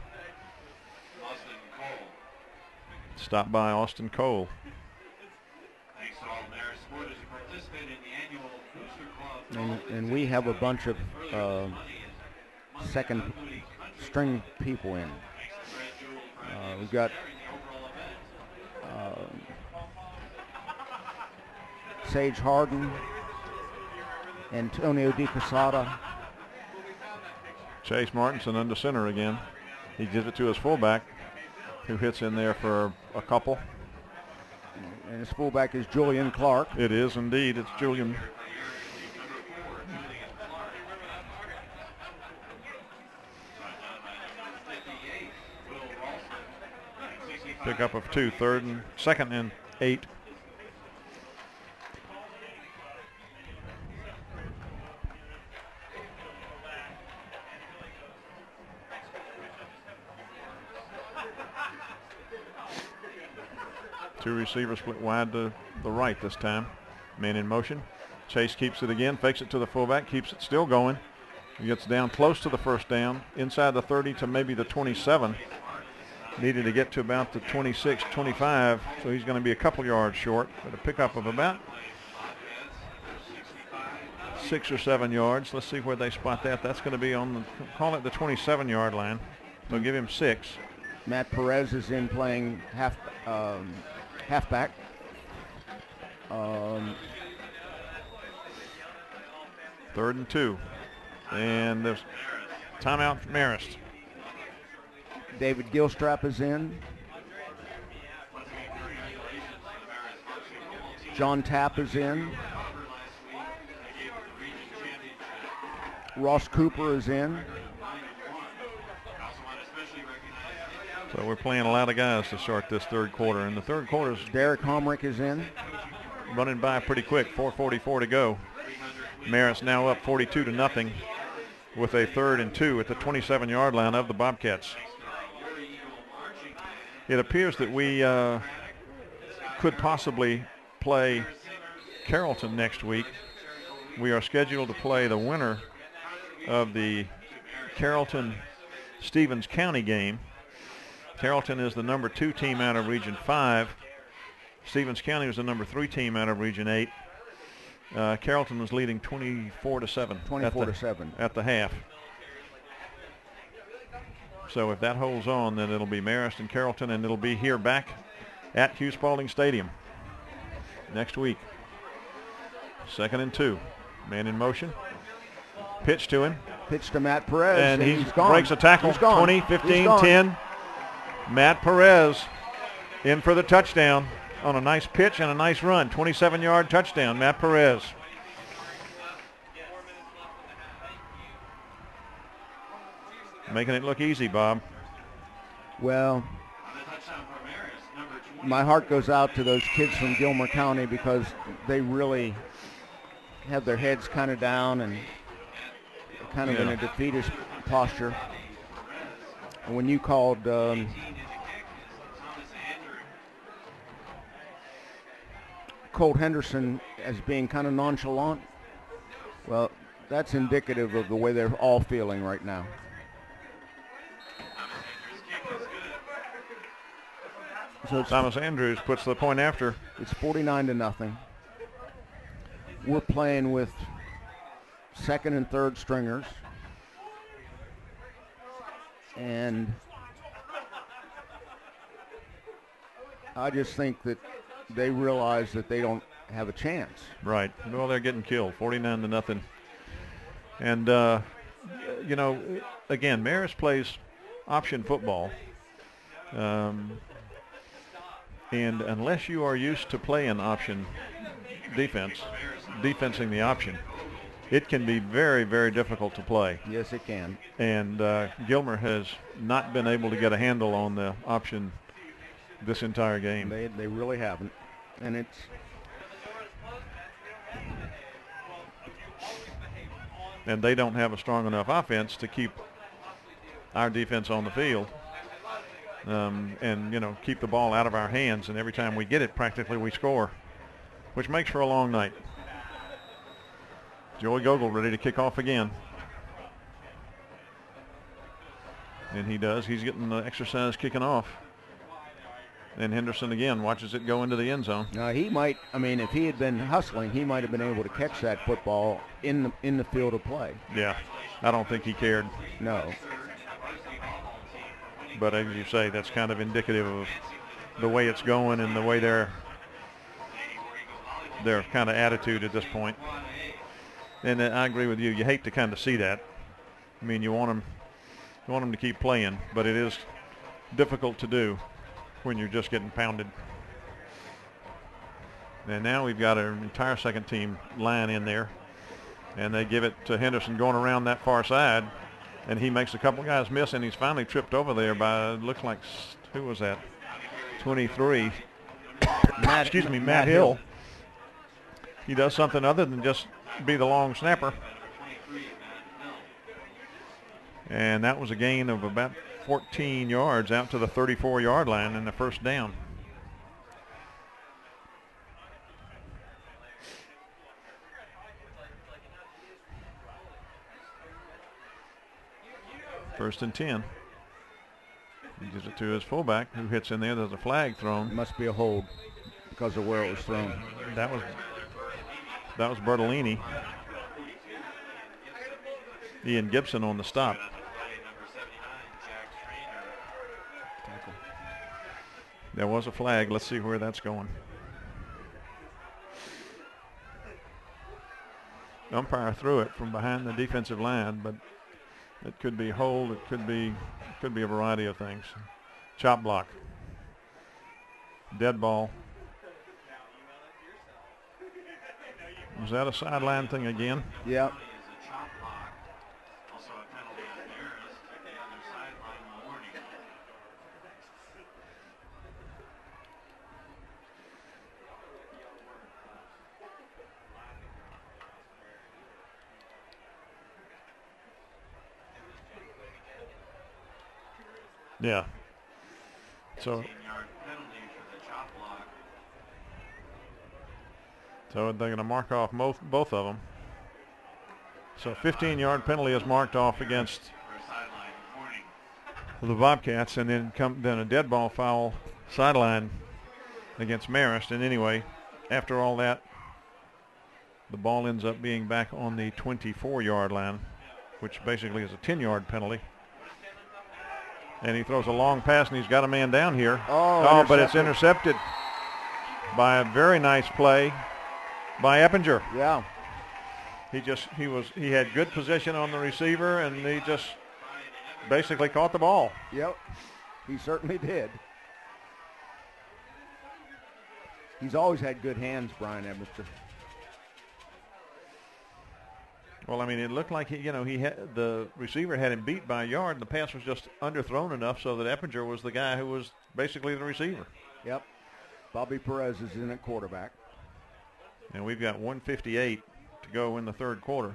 Stopped by Austin Cole. And we have a bunch of second string people in. We've got Sage Harden, Antonio Di Casada. Chase Martinson under center again. He gives it to his fullback, who hits in there for a couple. And his fullback is Julian Clark. It is indeed. It's Julian. Pickup of 2, second and 8. Two receivers split wide to the right this time. Man in motion. Chase keeps it again, fakes it to the fullback, keeps it still going. He gets down close to the first down, inside the 30 to maybe the 27. Needed to get to about the 26, 25, so he's going to be a couple yards short, but a pickup of about 6 or 7 yards. Let's see where they spot that. That's going to be on the, call it the 27-yard line. They'll give him 6. Matt Perez is in playing halfback. Third and 2. And there's timeout from Marist. David Gilstrap is in. John Tapp is in. Ross Cooper is in. So we're playing a lot of guys to start this third quarter. And the third quarter's Derek Homrick is in. running by pretty quick, 4:44 to go. Marist now up 42-0 with a 3rd and 2 at the 27-yard line of the Bobcats. It appears that we could possibly play Carrollton next week. We are scheduled to play the winner of the Carrollton-Stevens County game. Carrollton is the number 2 team out of Region 5. Stevens County was the number 3 team out of Region 8. Carrollton was leading 24-7. 24-7 at the half. So if that holds on, then it'll be Marist and Carrollton, and it'll be here back at Hugh Spalding Stadium next week. 2nd and 2. Man in motion. Pitch to him. Pitch to Matt Perez. And he gone. breaks a tackle. 20, 15, 10. Matt Perez in for the touchdown on a nice pitch and a nice run. 27-yard touchdown, Matt Perez. Making it look easy, Bob. Well, my heart goes out to those kids from Gilmer County because they really have their heads kind of down and kind of in a defeatist posture. And when you called Colt Henderson as being kind of nonchalant, well, that's indicative of the way they're all feeling right now. So Thomas Andrews puts the point after. It's 49-0. We're playing with 2nd and 3rd stringers. And I just think that they realize that they don't have a chance. Right. Well, they're getting killed, 49-0. And, you know, again, Marist plays option football. And unless you are used to playing option defensing the option, it can be very, very difficult to play. Yes, it can. And Gilmer has not been able to get a handle on the option this entire game. They really haven't. And it's and they don't have a strong enough offense to keep our defense on the field. And, you know, keep the ball out of our hands. And every time we get it, practically we score, which makes for a long night. Joey Gogol ready to kick off again. And he does. He's getting the exercise kicking off. And Henderson again watches it go into the end zone. Now he might, I mean, if he had been hustling, he might have been able to catch that football in the field of play. Yeah, I don't think he cared. No. But as you say, that's kind of indicative of the way it's going and the way their kind of attitude at this point. And I agree with you. You hate to kind of see that. I mean, you want them to keep playing, but it is difficult to do. when you're just getting pounded. And now we've got an entire second team line in there. And they give it to Henderson going around that far side. And he makes a couple guys miss, and he's finally tripped over there by, looks like, who was that? 23. Matt Hill. He does something other than just be the long snapper. And that was a gain of about 14 yards out to the 34-yard line and the first down. First and 10. He gives it to his fullback, who hits in there. There's a flag thrown. Must be a hold because of where it was thrown. That was Bertolini. Ian Gibson on the stop. There was a flag. Let's see where that's going. Umpire threw it from behind the defensive line, but it could be hold. It could be a variety of things. Chop block. Dead ball. Was that a sideline thing again? Yeah. Yeah. So they're going to mark off both of them. So 15-yard penalty is marked off against the Bobcats, and then a dead ball foul sideline against Marist. And anyway, after all that, the ball ends up being back on the 24-yard line, which basically is a 10-yard penalty. And he throws a long pass, and he's got a man down here. But it's intercepted by a very nice play by Eppinger. Yeah. He had good position on the receiver, and he just basically caught the ball. Yep, he certainly did. He's always had good hands, Brian Eppinger. Well, I mean, it looked like the receiver had him beat by a yard, and the pass was just underthrown enough so that Eppinger was the guy who was basically the receiver. Yep. Bobby Perez is in at quarterback. And we've got 1:58 to go in the third quarter.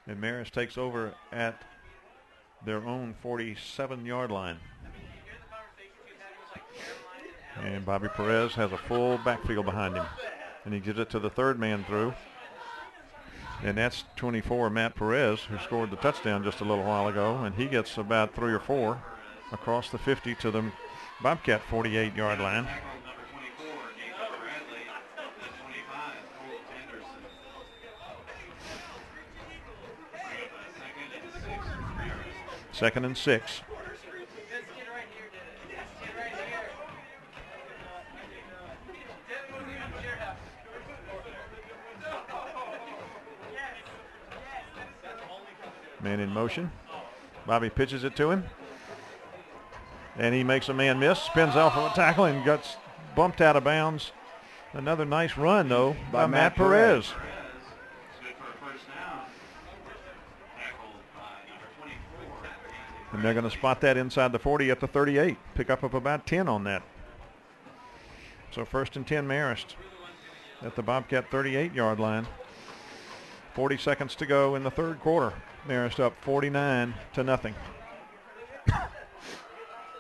And Marist takes over at their own 47-yard line. And Bobby Perez has a full backfield behind him. And he gives it to the third man through. And that's 24, Matt Perez, who scored the touchdown just a little while ago. And he gets about 3 or 4 across the 50 to the Bobcat 48-yard line. Second and 6. Man in motion. Bobby pitches it to him. And he makes a man miss, spins off of a tackle, and gets bumped out of bounds. Another nice run, though, by Matt Perez. And they're going to spot that inside the 40 at the 38. Pick up about 10 on that. So first and 10 Marist at the Bobcat 38-yard line. 40 seconds to go in the third quarter. Marist up 49-0.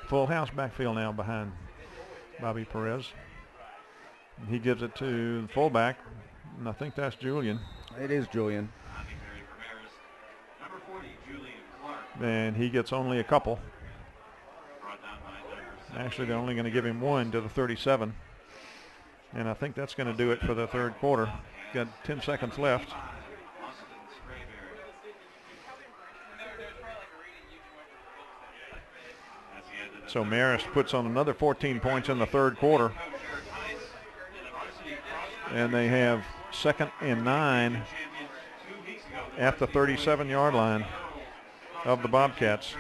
Full house backfield now behind Bobby Perez. And he gives it to the fullback, and I think that's Julian. It is Julian. And he gets only a couple. Actually, they're only going to give him one to the 37. And I think that's going to do it for the third quarter. Got 10 seconds left. So Marist puts on another 14 points in the third quarter. And they have 2nd and 9 at the 37-yard line of the Bobcats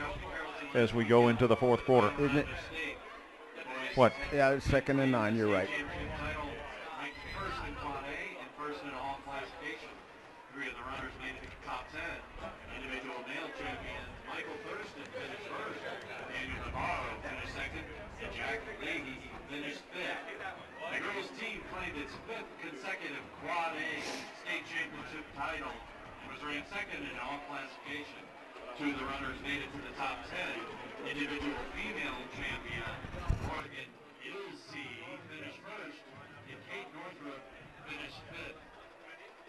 as we go into the fourth quarter. What? Yeah, it's 2nd and 9. You're right. Championship title ranked first in Quad A and first in all classification. 3 of the runners made it to the top 10. Individual male champion Michael Thurston finished first. Daniel Navarro finished second. And Jack Leahy finished fifth. The girls' team claimed its 5th consecutive Quad A state championship title and was ranked second in all classification. 2 of the runners made it to the top 10. Individual female champion Morgan Ilsey finished first, and Kate Northrup finished fifth.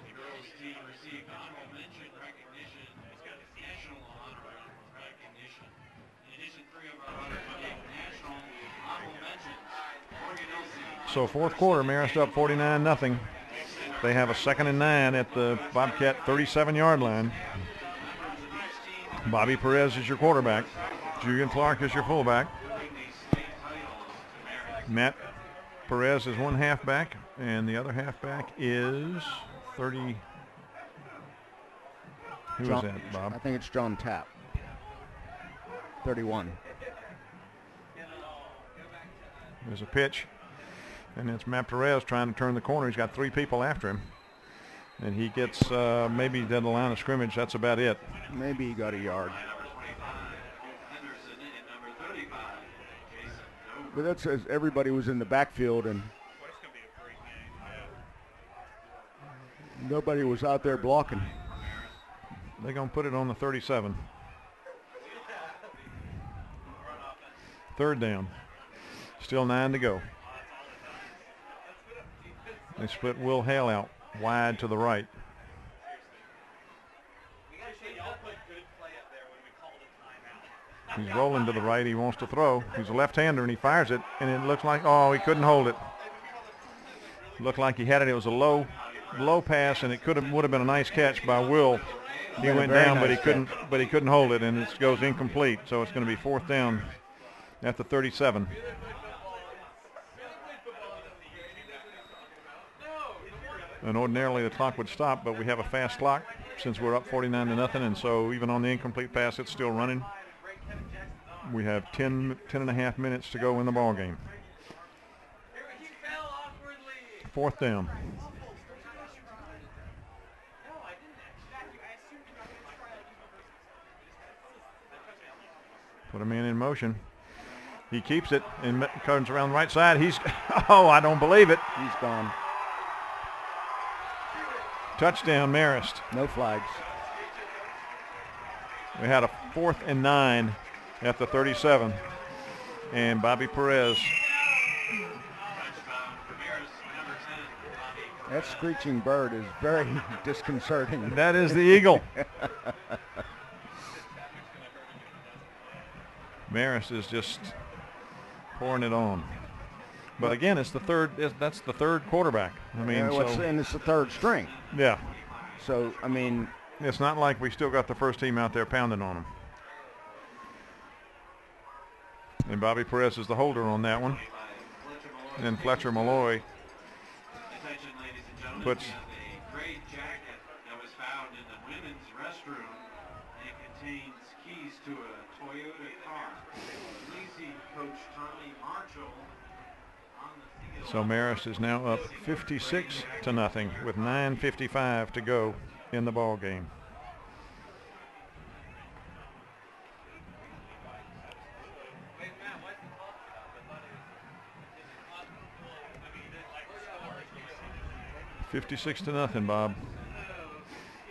The girls' team received honorable mention recognition, national honor recognition. In addition, 3 of our runners received national honorable mentions. Morgan Ilsey. So fourth quarter, Marist up 49-0. They have a 2nd and 9 at the Bobcat 37-yard line. Bobby Perez is your quarterback. Julian Clark is your fullback. Matt Perez is one halfback, and the other halfback is 30. Who is that, Bob? I think it's John Tapp. 31. There's a pitch, and it's Matt Perez trying to turn the corner. He's got 3 people after him, and he gets maybe to the line of scrimmage. That's about it. Maybe he got a yard. But that says everybody was in the backfield and nobody was out there blocking. They're going to put it on the 37. 3rd down. Still 9 to go. They split Will Hale out wide to the right. He's rolling to the right. He wants to throw. He's a left-hander, and he fires it, and it looks like, oh, he couldn't hold it. Looked like he had it. It was a low pass, and it would have been a nice catch by Will. He went down, nice but he couldn't hold it, and it goes incomplete. So it's going to be 4th down at the 37. And ordinarily the clock would stop, but we have a fast clock since we're up 49-0, and so even on the incomplete pass, it's still running. We have 10 and a half minutes to go in the ball game. 4th down. Put a man in motion. He keeps it and comes around the right side. He's, oh, I don't believe it. He's gone. Touchdown, Marist. No flags. We had a 4th and 9 at the 37, and Bobby Perez. That screeching bird is very disconcerting. That is the eagle. Marist is just pouring it on. But again, it's the third. That's the 3rd quarterback. I mean, and it's the 3rd string. Yeah. So I mean, it's not like we still got the first team out there pounding on them. And Bobby Perez is the holder on that one. And Fletcher Malloy puts. A gray jacket that was found in the women's restroom. It contains keys to a Toyota car. Lacey coach Tommy Marshall on the field. So Marist is now up 56-0 with 9:55 to go in the ball game. $56-0, Bob.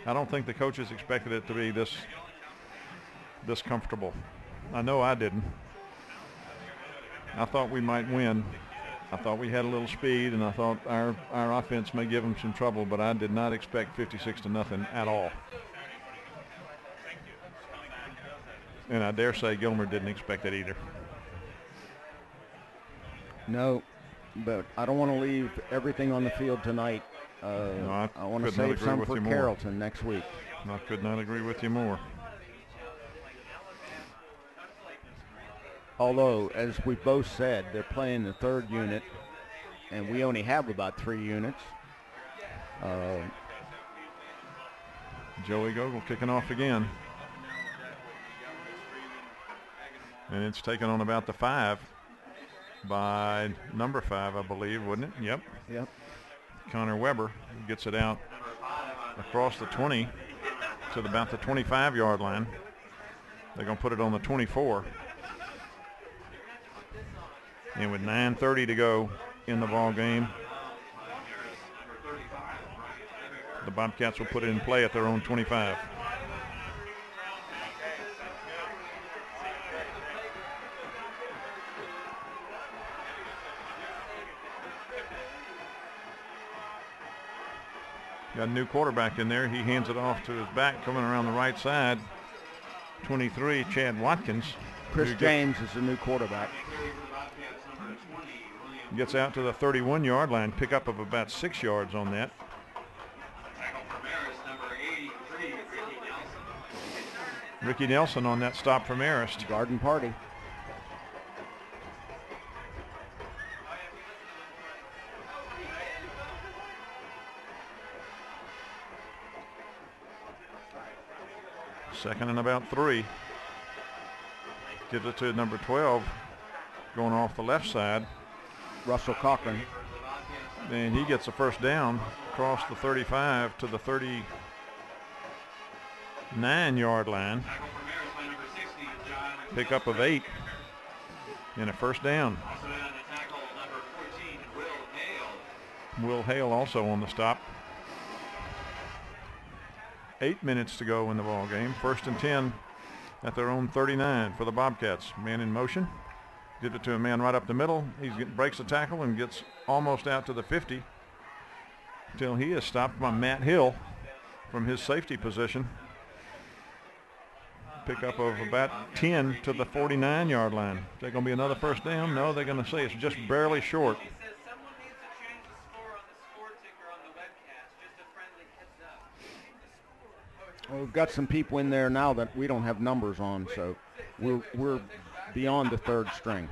I don't think the coaches expected it to be this comfortable. I know I didn't. I thought we might win. I thought we had a little speed, and I thought our offense may give them some trouble, but I did not expect 56-0 at all. And I dare say Gilmer didn't expect it either. No, but I don't want to leave everything on the field tonight. No, I want to save some for Carrollton next week. I could not agree with you more. Although, as we both said, they're playing the 3rd unit, and we only have about 3 units. Joey Gogol kicking off again. And it's taken on about the 5. by number 5, I believe, wouldn't it? Yep. Yep. Connor Weber gets it out across the 20 to about the 25-yard line. They're going to put it on the 24. And with 9:30 to go in the ball game, the Bobcats will put it in play at their own 25. Got a new quarterback in there. He hands it off to his back, coming around the right side. 23, Chad Watkins. Chris James is the new quarterback. Gets out to the 31-yard line, pickup of about 6 yards on that. Tackle for Marist, number 83, Ricky Nelson. Ricky Nelson on that stop for Marist. Garden party. Second and about 3. Gives it to number 12, going off the left side. Russell Cochran. And he gets a first down across the 35 to the 39-yard line. Tackle for Marist by number 60, John. Pickup of 8 and a first down. Also in on the tackle, number 14, Will Hale. Will Hale also on the stop. 8 minutes to go in the ball game. First and 10 at their own 39 for the Bobcats. Man in motion. Gives it to a man right up the middle. He breaks the tackle and gets almost out to the 50 until he is stopped by Matt Hill from his safety position. Pickup of about 10 to the 49-yard line. Is that going to be another first down? No, they're going to say it's just barely short. He says someone needs to change the score on the score ticker on the webcast. Just a friendly heads up. Well, we've got some people in there now that we don't have numbers on, so we're beyond the third string.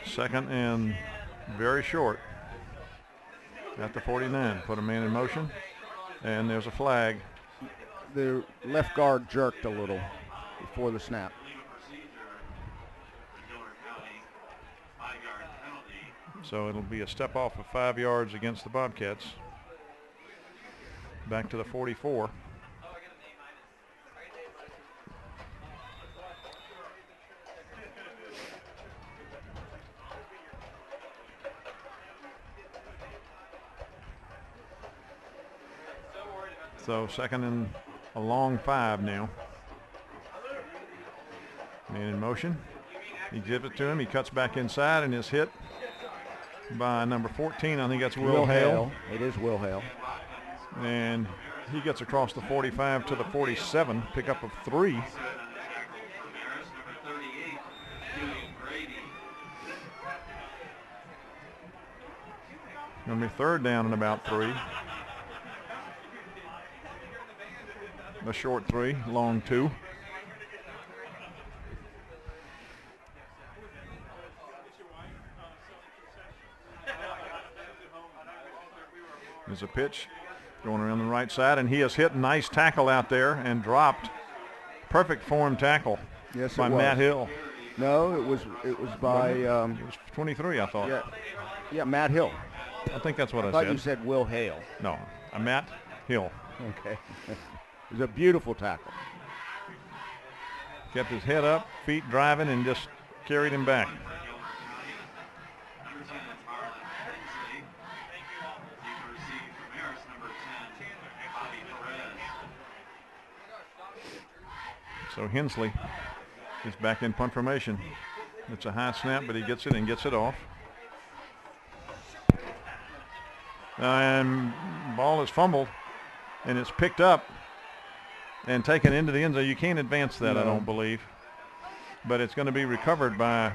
Second and very short at the 49. Put a man in motion, and there's a flag. The left guard jerked a little before the snap. So it'll be a step off of 5 yards against the Bobcats. Back to the 44. So second and a long 5 now. Man in motion. He gives it to him. He cuts back inside and is hit by number 14. I think that's Will Hale. It is Will Hale. And he gets across the 45 to the 47. Pickup of 3. Going to be third down and about 3. A short 3, long 2. There's a pitch going around the right side, and he has hit a nice tackle out there and dropped. Perfect form tackle by Matt Hill. No, it was by it was 23, I thought. Yeah, Matt Hill. I think that's what I thought said. You said Will Hale. No, Matt Hill. Okay. It was a beautiful tackle. Kept his head up, feet driving, and just carried him back. So Hensley is back in punt formation. It's a high snap, but he gets it and gets it off. And ball is fumbled, and it's picked up and taken into the end zone. You can't advance that, no. I don't believe. But it's going to be recovered by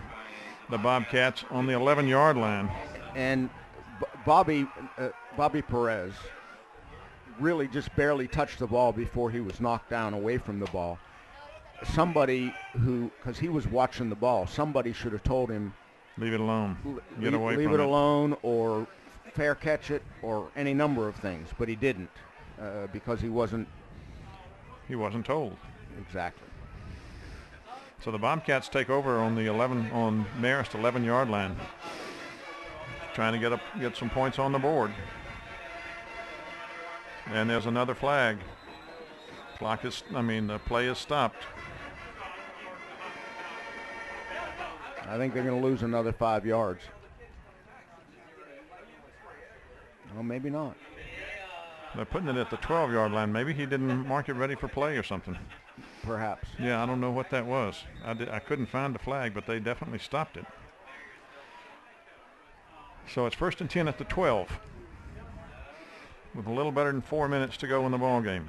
the Bobcats on the 11-yard line. And Bobby Perez really just barely touched the ball before he was knocked down away from the ball. Somebody who, because he was watching the ball, somebody should have told him, leave it alone, get away from it. Leave it alone, or fair catch it, or any number of things. But he didn't, because he wasn't told. Exactly. So the Bobcats take over on the Marist 11-yard line, trying to get some points on the board. And there's another flag. The play is stopped. I think they're going to lose another 5 yards. Well, maybe not. They're putting it at the 12-yard line. Maybe he didn't mark it ready for play or something. Perhaps. Yeah, I don't know what that was. I couldn't find the flag, but they definitely stopped it. So it's 1st and 10 at the 12, with a little better than 4 minutes to go in the ball game.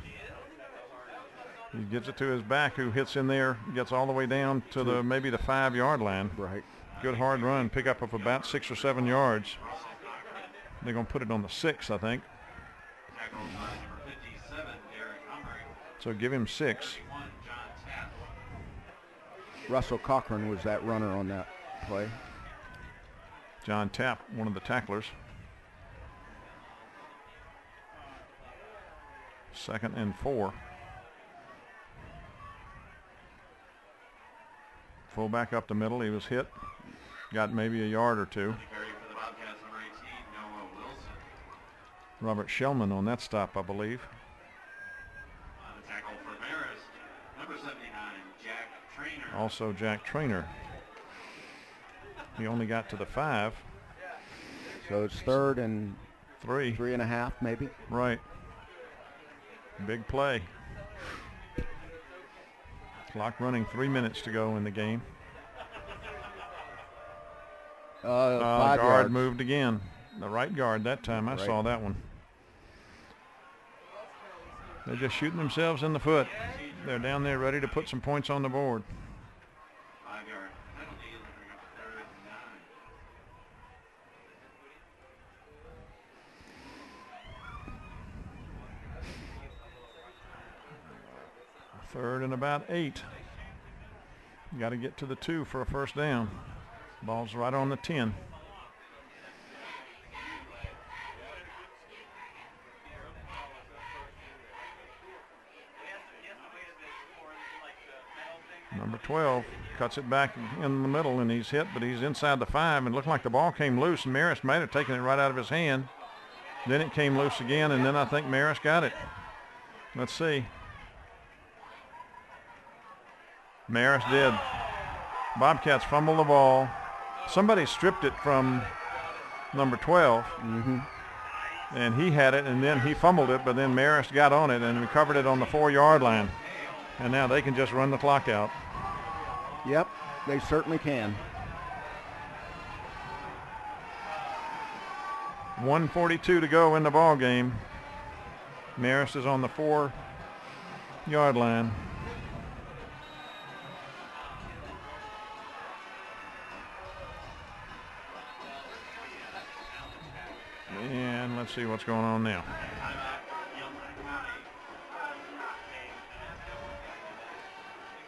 He gives it to his back, who hits in there, gets all the way down to maybe the 5-yard line. Right. Good hard run, pick up of about 6 or 7 yards. They're going to put it on the 6, I think. So give him 6. Russell Cochran was that runner on that play. John Tapp, one of the tacklers. 2nd and 4. Fullback up the middle. He was hit. Got maybe a yard or 2. Robert Shellman on that stop, I believe. Tackle for Marist, number 79, Jack Trainer. Also Jack Trainer. He only got to the 5. So it's 3rd and 3. 3.5 maybe. Right. Big play. Clock running, 3 minutes to go in the game. 5 guard yards. moved again. The right guard that time. I saw that one. They're just shooting themselves in the foot. They're down there ready to put some points on the board. 5-yard penalty. It'll bring up 3rd and 9. 3rd and about 8. You got to get to the 2 for a first down. Ball's right on the 10. Number 12 cuts it back in the middle, and he's hit, but he's inside the 5, and it looked like the ball came loose, and Marist might have taken it right out of his hand. Then it came loose again, and then I think Marist got it. Let's see. Marist did. Bobcats fumble the ball. Somebody stripped it from number 12, and he had it, and then he fumbled it, but then Marist got on it and recovered it on the 4-yard line. And now they can just run the clock out. Yep, they certainly can. 1:42 to go in the ball game. Marist is on the 4-yard line. And let's see what's going on now.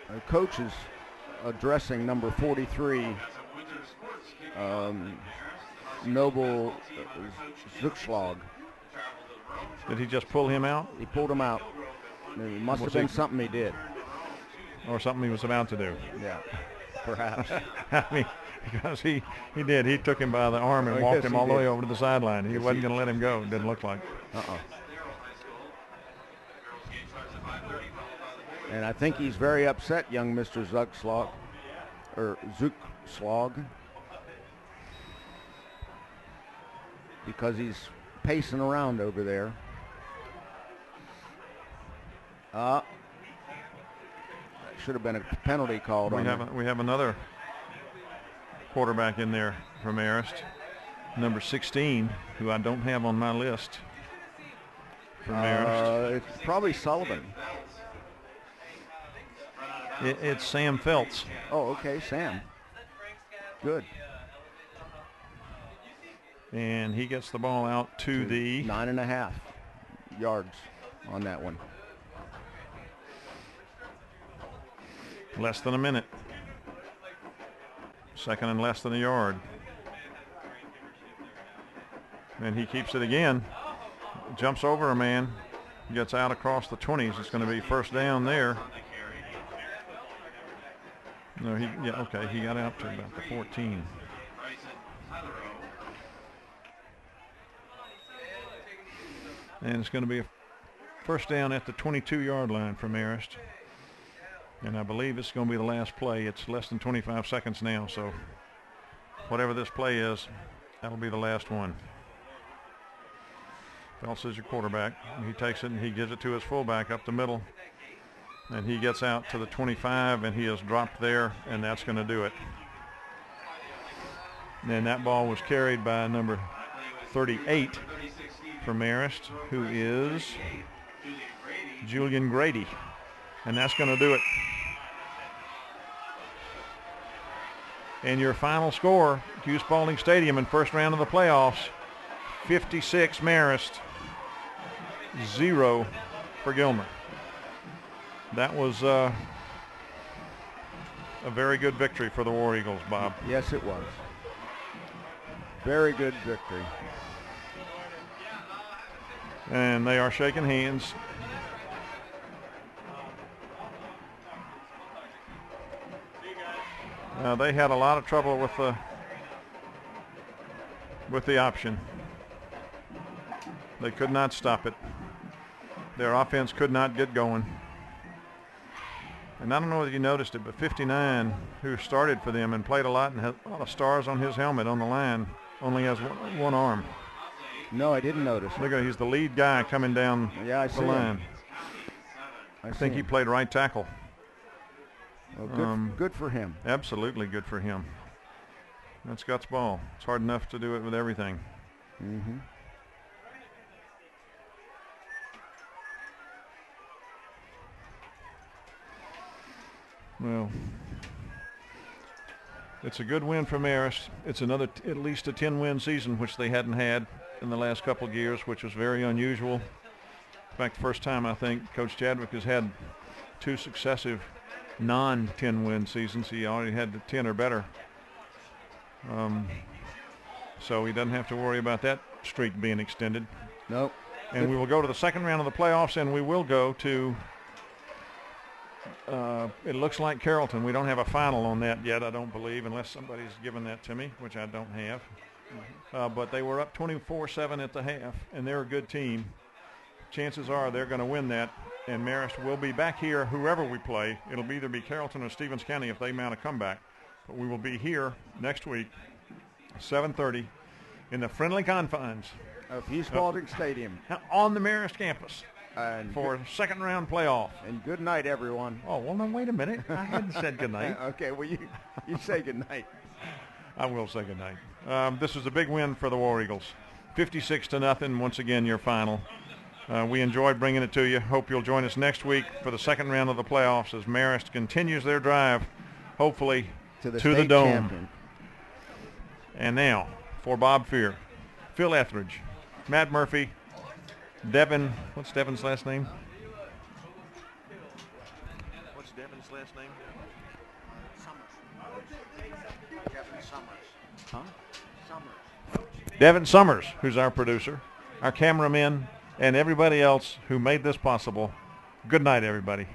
Our coach is addressing number 43, Noble Zuckschlag. Did he just pull him out? He pulled him out. It must have been something he did. Or something he was about to do. Yeah, perhaps. I mean, because he did. He took him by the arm and walked him all the way over to the sideline. He wasn't going to let him go. It didn't look like. And I think he's very upset, young Mr. Zuckschlag, because he's pacing around over there. Should have been a penalty called on him. We have another quarterback in there for Marist, number 16, who I don't have on my list for Marist. It's probably Sullivan. It's Sam Feltz. Oh, okay, Sam. Good. And he gets the ball out to the 9.5 yards on that one. Less than a minute. 2nd and less than a yard. And he keeps it again. Jumps over a man. Gets out across the 20s. It's going to be first down there. No, okay, he got out to about the 14. And it's going to be a first down at the 22-yard line for Marist. And I believe it's going to be the last play. It's less than 25 seconds now, so whatever this play is, that'll be the last one. Phelps is your quarterback. He takes it and he gives it to his fullback up the middle. And he gets out to the 25, and he is dropped there, and that's going to do it. And that ball was carried by number 38 for Marist, who is Julian Grady. And that's going to do it. And your final score, Hughes Spalding Stadium in first round of the playoffs, 56 Marist, 0 for Gilmer. That was a very good victory for the War Eagles, Bob. Yes, it was. Very good victory. And they are shaking hands. They had a lot of trouble with the option. They could not stop it. Their offense could not get going. And I don't know whether you noticed it, but 59, who started for them and played a lot and has a lot of stars on his helmet on the line, only has one arm. No, I didn't notice. Look at, he's the lead guy coming down the line. I think he played right tackle. Well, good for him. Absolutely good for him. That's guts ball. It's hard enough to do it with everything. Mm-hmm. Well, it's a good win for Marist. It's another at least a 10-win season, which they hadn't had in the last couple of years, which was very unusual. In fact, the first time I think Coach Chadwick has had 2 successive non-10-win seasons. He already had the 10 or better. So he doesn't have to worry about that streak being extended. Nope. And we will go to the second round of the playoffs, and we will go to it looks like Carrollton. We don't have a final on that yet, I don't believe, unless somebody's given that to me, which I don't have. But they were up 24-7 at the half, and they're a good team. Chances are they're going to win that, and Marist will be back here whoever we play. It'll either be Carrollton or Stevens County if they mount a comeback. But we will be here next week, 7:30, in the friendly confines of Hughes Spalding Stadium on the Marist campus. And for second round playoff. And good night, everyone. Oh, well, no, wait a minute. I hadn't said good night. Okay, well, you say good night. I will say good night. This is a big win for the War Eagles. 56-0, once again, your final. We enjoyed bringing it to you. Hope you'll join us next week for the second round of the playoffs as Marist continues their drive, hopefully, to the Dome. Champion. And now, for Bob Fear, Phil Etheridge, Matt Murphy, Devin, what's Devin's last name? What's Devin's last name? Summers. Devin Summers. Huh? Summers. Devin Summers, who's our producer, our cameraman, and everybody else who made this possible. Good night, everybody.